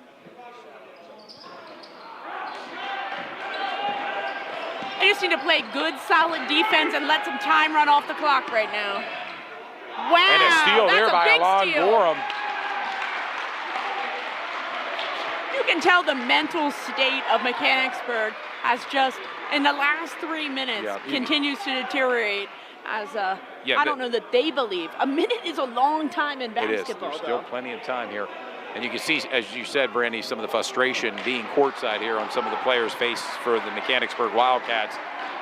I just need to play good, solid defense and let some time run off the clock right now. Wow, And a steal that's there a by big Alon steal. Gorham. You can tell the mental state of Mechanicsburg has just, in the last 3 minutes, Yeah, continues to deteriorate. As Yeah, I don't know that they believe. A minute is a long time in It is. basketball, There's though. still plenty of time here. And you can see, as you said, Brandy, some of the frustration being courtside here on some of the players' face for the Mechanicsburg Wildcats.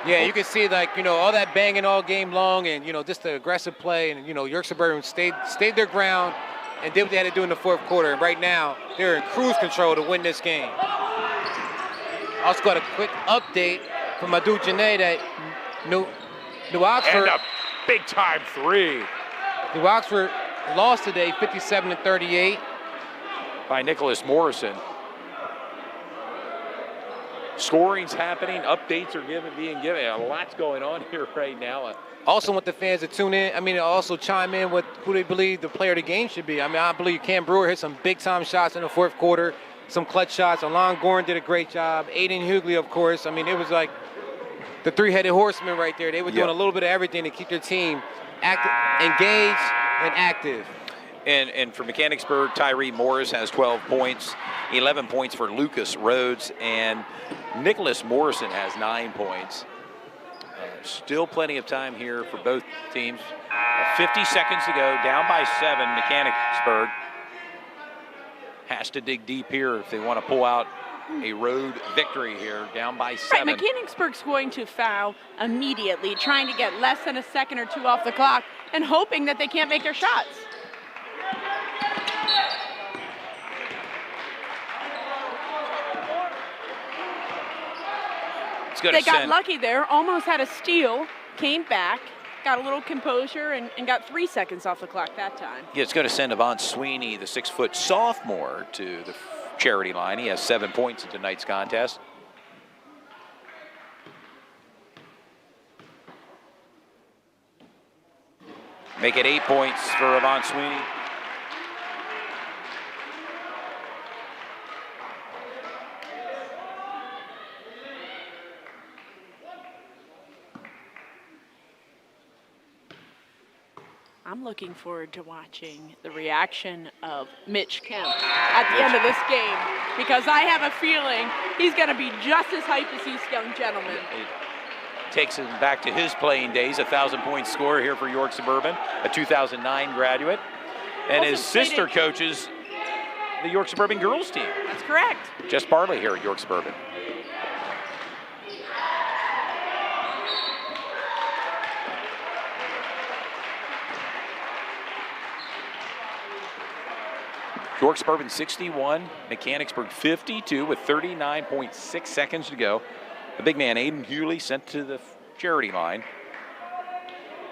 Yeah, you can see, like, you know, all that banging all game long and, you know, just the aggressive play. And, you know, York Suburban stayed their ground and did what they had to do in the fourth quarter. And right now, they're in cruise control to win this game. Also got a quick update from my dude Janae that New Oxford. And a big-time three New Oxford lost today, 57-38. by Nicholas Morrison. Scoring's happening, updates are being given. A lot's going on here right now. Also want the fans to tune in. I mean, also chime in with who they believe the player of the game should be. I mean, I believe Cam Brewer hit some big-time shots in the fourth quarter, some clutch shots. Alon Gordon did a great job. Aiden Hughley, of course. I mean, it was like the three-headed horseman right there. They were doing a little bit of everything to keep their team engaged and active. And for Mechanicsburg, Tyree Morris has 12 points, 11 points for Lucas Rhodes, and Nicholas Morrison has 9 points. Still plenty of time here for both teams. 50 seconds to go, down by 7. Mechanicsburg has to dig deep here if they want to pull out a road victory here, down by 7. Right, Mechanicsburg's going to foul immediately, trying to get less than a second or two off the clock and hoping that they can't make their shots. They got lucky there, almost had a steal, came back, got a little composure, and got 3 seconds off the clock that time. Yeah, it's going to send Avant Sweeney, the 6-foot sophomore, to the charity line. He has 7 points in tonight's contest. Make it 8 points for Avant Sweeney. I'm looking forward to watching the reaction of Mitch Kemp at the end of this game, because I have a feeling he's going to be just as hyped as these young gentlemen. It takes him back to his playing days, a 1,000-point scorer here for York Suburban, a 2009 graduate. And Also his sister coaches the York Suburban girls team. That's correct. Jess Barley here at York Suburban. York Suburban 61, Mechanicsburg 52 with 39.6 seconds to go. The big man, Aiden Hewley, sent to the charity line,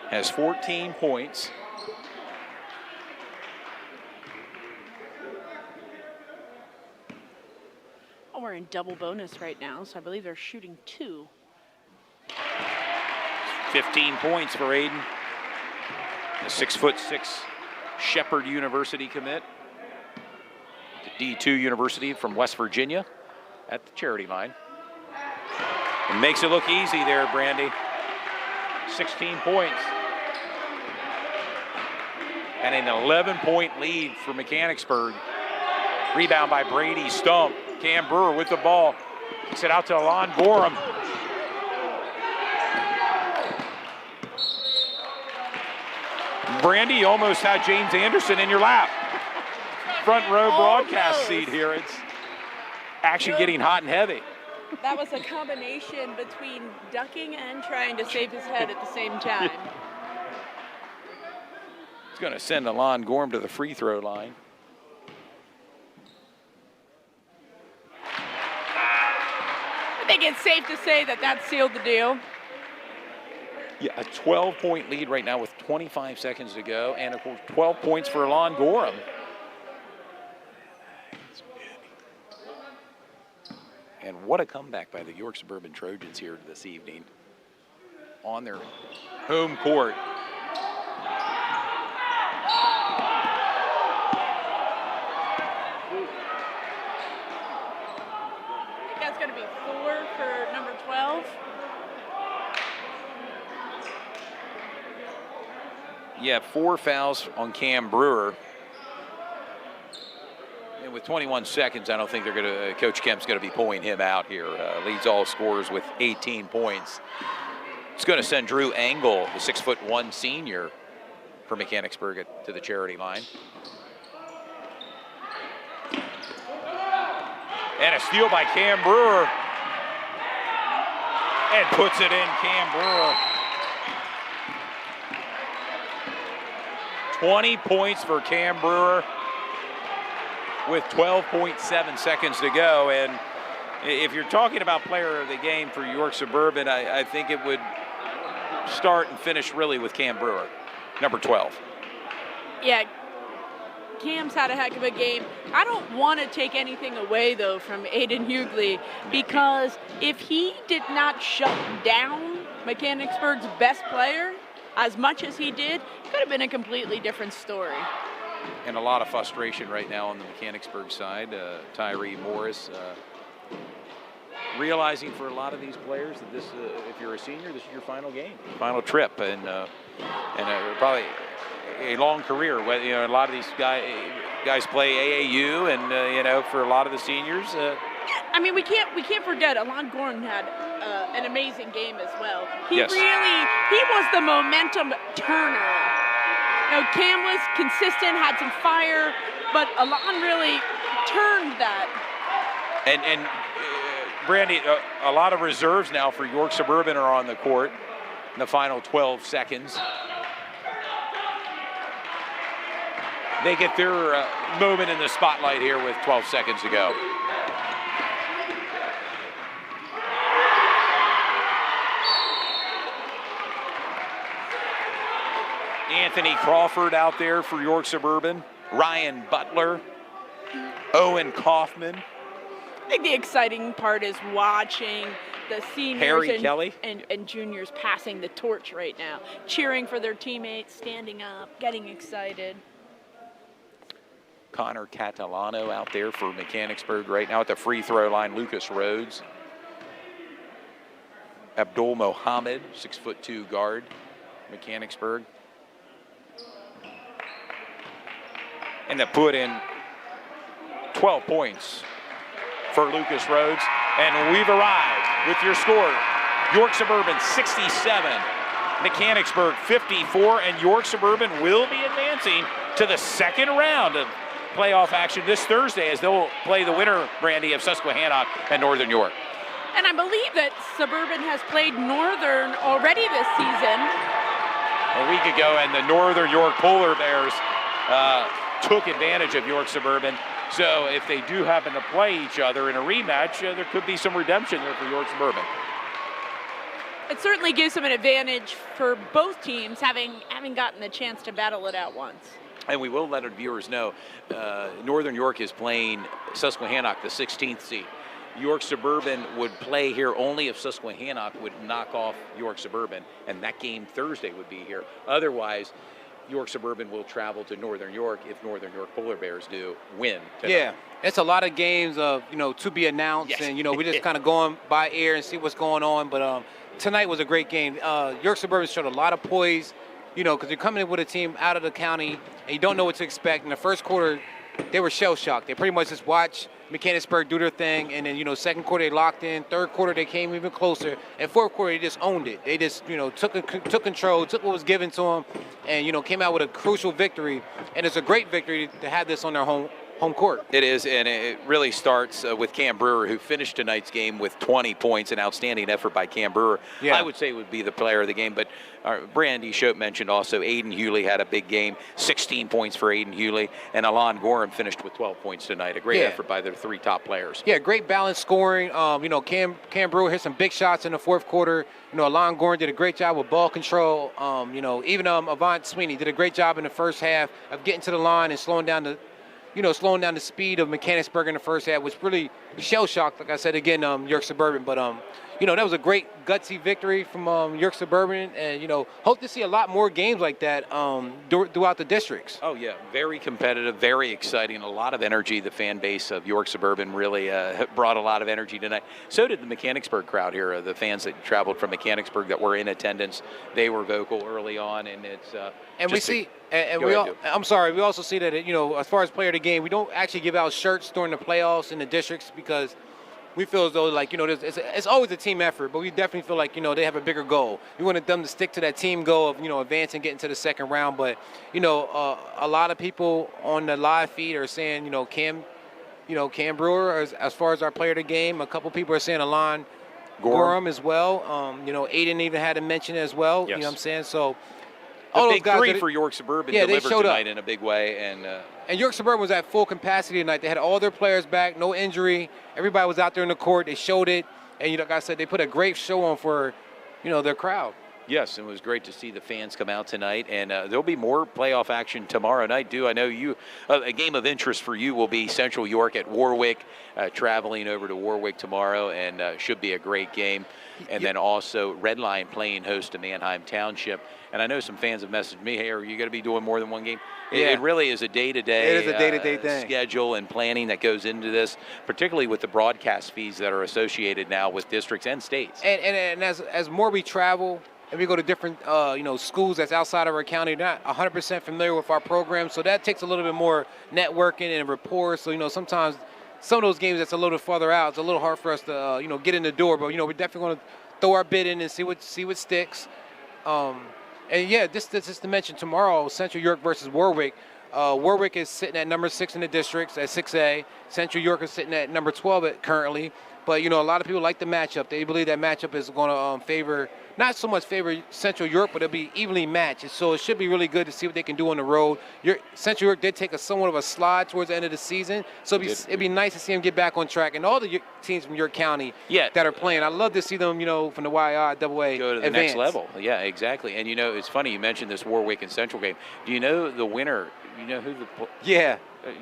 has 14 points. Oh, we're in double bonus right now, so I believe they're shooting 2. 15 points for Aiden, the 6'6" Shepherd University commit. D2 University from West Virginia at the charity line. And makes it look easy there, Brandy. 16 points. And an 11-point lead for Mechanicsburg. Rebound by Brady Stump. Cam Brewer with the ball. Kicks it out to Alon Gorham. Brandy, you almost had James Anderson in your lap. Front row broadcast seat here. It's actually getting hot and heavy. That was a combination between ducking and trying to save his head at the same time. It's going to send Alon Gorham to the free throw line. I think it's safe to say that that sealed the deal. Yeah, a 12-point lead right now with 25 seconds to go. And, of course, 12 points for Alon Gorham. And what a comeback by the York Suburban Trojans here this evening on their home court. I think that's going to be 4 for number 12. Yeah, 4 fouls on Cam Brewer. And with 21 seconds, I don't think they're going to, Coach Kemp's going to be pulling him out here. Leads all scorers with 18 points. It's going to send Drew Engel, the 6'1" senior for Mechanicsburg, to the charity line. And a steal by Cam Brewer. And puts it in, Cam Brewer. 20 points for Cam Brewer with 12.7 seconds to go. And if you're talking about player of the game for York Suburban, I think it would start and finish really with Cam Brewer, number 12. Yeah, Cam's had a heck of a game. I don't want to take anything away, though, from Aiden Hughley, because if he did not shut down Mechanicsburg's best player as much as he did, it could have been a completely different story. And a lot of frustration right now on the Mechanicsburg side. Tyree Morris realizing for a lot of these players that this, if you're a senior, this is your final game, final trip, and probably a long career. You know, a lot of these guys play AAU, and for a lot of the seniors. I mean, we can't forget Alon Gorham had an amazing game as well. He Yes. he was the momentum turner. You know, Cam was consistent, had some fire, but Alon really turned that. And Brandy, a lot of reserves now for York Suburban are on the court in the final 12 seconds. They get their moment in the spotlight here with 12 seconds to go. Anthony Crawford out there for York Suburban. Ryan Butler. Owen Kaufman. I think the exciting part is watching the seniors Harry Kelly. and juniors passing the torch right now, cheering for their teammates, standing up, getting excited. Connor Catalano out there for Mechanicsburg right now at the free throw line. Lucas Rhodes. Abdul Mohammed, 6'2" guard, Mechanicsburg. and that put in 12 points for Lucas Rhodes. And we've arrived with your score. York Suburban 67, Mechanicsburg 54, and York Suburban will be advancing to the second round of playoff action this Thursday as they'll play the winner, Brandy, of Susquehannock and Northern York. And I believe that Suburban has played Northern already this season. A week ago, and the Northern York Polar Bears took advantage of York Suburban. So if they do happen to play each other in a rematch, there could be some redemption there for York Suburban. It certainly gives them an advantage for both teams, having gotten the chance to battle it out once. And we will let our viewers know, Northern York is playing Susquehannock, the 16th seed. York Suburban would play here only if Susquehannock would knock off York Suburban, and that game Thursday would be here. Otherwise, York Suburban will travel to Northern York if Northern York Polar Bears do win tonight. Yeah, it's a lot of games of, to be announced, yes. and, we're just kind of going by ear and see what's going on. But tonight was a great game. York Suburban showed a lot of poise, because you're coming in with a team out of the county, and you don't know what to expect. In the first quarter, they were shell-shocked. They pretty much just watched Mechanicsburg do their thing, and then, second quarter, they locked in. Third quarter, they came even closer. And fourth quarter, they just owned it. They just, took control, took what was given to them, and, came out with a crucial victory. And it's a great victory to have this on their home court. It is, and it really starts with Cam Brewer, who finished tonight's game with 20 points, an outstanding effort by Cam Brewer. Yeah. I would say would be the player of the game, but Brandy Schoep mentioned also Aiden Hewley had a big game, 16 points for Aiden Hewley, and Alon Gorham finished with 12 points tonight. A great effort by their three top players. Yeah, great balanced scoring. Cam Brewer hit some big shots in the fourth quarter. Alon Gorham did a great job with ball control. Even Avant Sweeney did a great job in the first half of getting to the line and slowing down the speed of Mechanicsburg in the first half, which really shell-shocked, like I said, again, York Suburban. But, that was a great gutsy victory from York Suburban. And, hope to see a lot more games like that throughout the districts. Oh, yeah, very competitive, very exciting, a lot of energy. The fan base of York Suburban really brought a lot of energy tonight. So did the Mechanicsburg crowd here, the fans that traveled from Mechanicsburg that were in attendance. They were vocal early on, and it's and we see, and we also see that, as far as player of the game, we don't actually give out shirts during the playoffs in the districts because we feel as though, it's always a team effort, but we definitely feel like, they have a bigger goal. We wanted them to stick to that team goal of, advancing, getting to the second round. But, a lot of people on the live feed are saying, Cam Brewer, as far as our player of the game. A couple people are saying Alon Gorham as well. Aiden even had to mention it as well. Yes. You know what I'm saying? So, all big three for York Suburban delivered tonight in a big way. And York Suburban was at full capacity tonight. They had all their players back, no injury. Everybody was out there in the court. They showed it. And, like I said, they put a great show on for, their crowd. Yes, it was great to see the fans come out tonight, and there'll be more playoff action tomorrow night. I know a game of interest for you will be Central York at Warwick, traveling over to Warwick tomorrow, and should be a great game. And then also Redline playing host to Manheim Township. And I know some fans have messaged me, hey, are you going to be doing more than one game? It really is a day-to-day, it is a day-to-day thing. Schedule and planning that goes into this, particularly with the broadcast fees that are associated now with districts and states. And as more we travel, and we go to different, schools that's outside of our county, not 100% familiar with our program, so that takes a little bit more networking and rapport. So, sometimes some of those games that's a little farther out, it's a little hard for us to, get in the door. But, we're definitely going to throw our bid in and see what sticks. And, yeah, just to mention, tomorrow, Central York versus Warwick. Warwick is sitting at number 6 in the districts at 6A. Central York is sitting at number 12 currently. But, a lot of people like the matchup. They believe that matchup is going to not so much favor Central York, but it'll be evenly matched. So it should be really good to see what they can do on the road. Central York did take somewhat of a slide towards the end of the season. So it'd be nice to see them get back on track. And all the teams from York County that are playing, I'd love to see them, from the YIAA go to the next level. Yeah, exactly. And, it's funny you mentioned this Warwick and Central game. Do you know the winner? You know who the Yeah.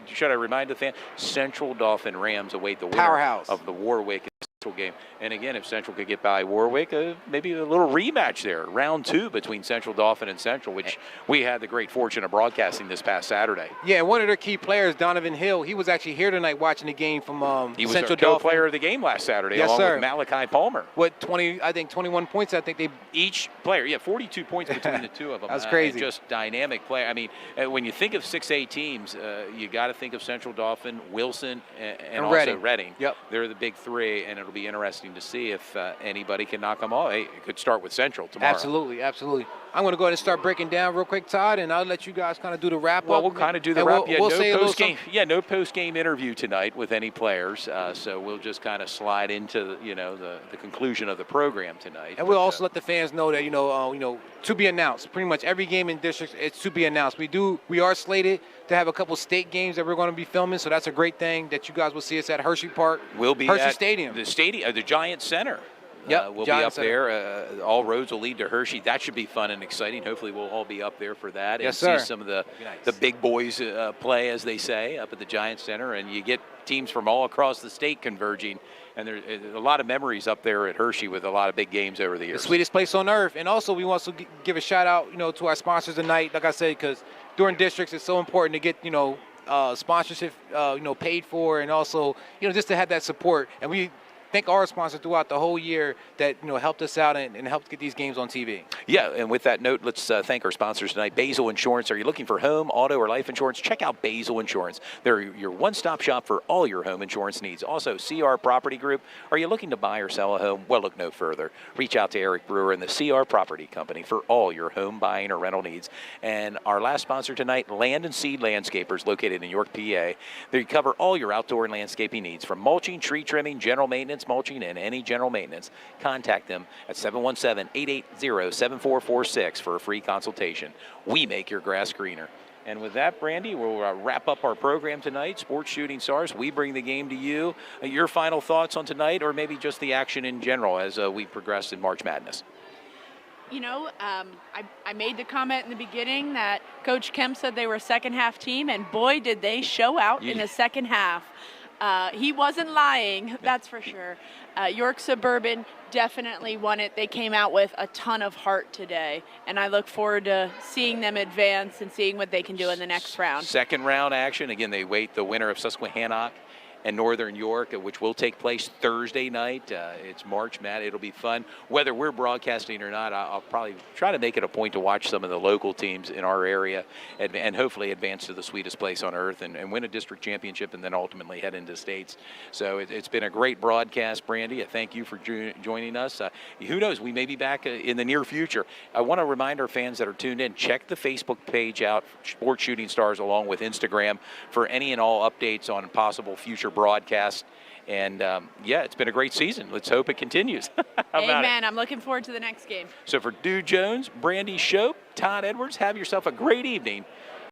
Should I remind the fan? Central Dolphin Rams await the winner Powerhouse of the Warwick game. And again, if Central could get by Warwick, maybe a little rematch there, round 2 between Central Dauphin and Central, which we had the great fortune of broadcasting this past Saturday. Yeah, one of their key players, Donovan Hill, he was actually here tonight watching the game from he was Central our Dauphin. co-player of the game last Saturday, Yes, along sir. with Malachi Palmer. What, 21 points, I think they... Each player, 42 points between the two of them. That's crazy. Just dynamic play. I mean, when you think of 6A teams, you got to think of Central Dauphin, Wilson, and also Reading. Yep. They're the big 3, and it'll be interesting to see if anybody can knock them all. Hey, it could start with Central tomorrow. Absolutely. I'm going to go ahead and start breaking down real quick, Todd, and I'll let you guys kind of do the wrap-up. Well, we'll kind of do the and wrap. we'll No post-game interview tonight with any players. So we'll just kind of slide into the conclusion of the program tonight. And we'll also let the fans know that to be announced. Pretty much every game in districts, it's to be announced. We are slated to have a couple state games that we're going to be filming, so that's a great thing that you guys will see us at Hershey Park. We'll be Hershey at Stadium. The Giant Center. Yep, we'll Giant be up Center. there. All roads will lead to Hershey. That should be fun and exciting. Hopefully, we'll all be up there for that and Yes, sir. see some of the big boys play, as they say, up at the Giant Center. And you get teams from all across the state converging. And there's a lot of memories up there at Hershey with a lot of big games over the years. The sweetest place on earth. And also, we want to give a shout out, to our sponsors tonight. Like I said, because during districts, it's so important to get, sponsorship, paid for, and also, just to have that support. And we thank our sponsors throughout the whole year that helped us out and helped get these games on TV. Yeah, and with that note, let's thank our sponsors tonight. Basil Insurance. Are you looking for home, auto, or life insurance? Check out Basil Insurance. They're your one-stop shop for all your home insurance needs. Also, CR Property Group. Are you looking to buy or sell a home? Well, look no further. Reach out to Eric Brewer and the CR Property Company for all your home buying or rental needs. And our last sponsor tonight, Land and Seed Landscapers, located in York, PA. They cover all your outdoor and landscaping needs, from mulching, tree trimming, general maintenance, mulching, and any general maintenance. Contact them at 717-880-7446 for a free consultation. We make your grass greener. And with that, Brandy, we'll wrap up our program tonight. Sports Shooting Stars, we bring the game to you. Your final thoughts on tonight, or maybe just the action in general as we progress in March Madness? I made the comment in the beginning that Coach Kemp said they were a second-half team, and boy, did they show out in the second half. He wasn't lying, that's for sure. York Suburban definitely won it. They came out with a ton of heart today, and I look forward to seeing them advance and seeing what they can do in the next round. Second round action. Again, they wait the winner of Susquehannock and Northern York, which will take place Thursday night. It's March Madness. It'll be fun. Whether we're broadcasting or not, I'll probably try to make it a point to watch some of the local teams in our area and hopefully advance to the sweetest place on earth and win a district championship and then ultimately head into states. So it's been a great broadcast, Brandy. I thank you for joining us. Who knows? We may be back in the near future. I want to remind our fans that are tuned in, check the Facebook page out, Sports Shooting Stars, along with Instagram, for any and all updates on possible future broadcast. And it's been a great season. Let's hope it continues. Amen. I'm looking forward to the next game. So for Dude Jones, Brandy Shope, Todd Edwards, have yourself a great evening.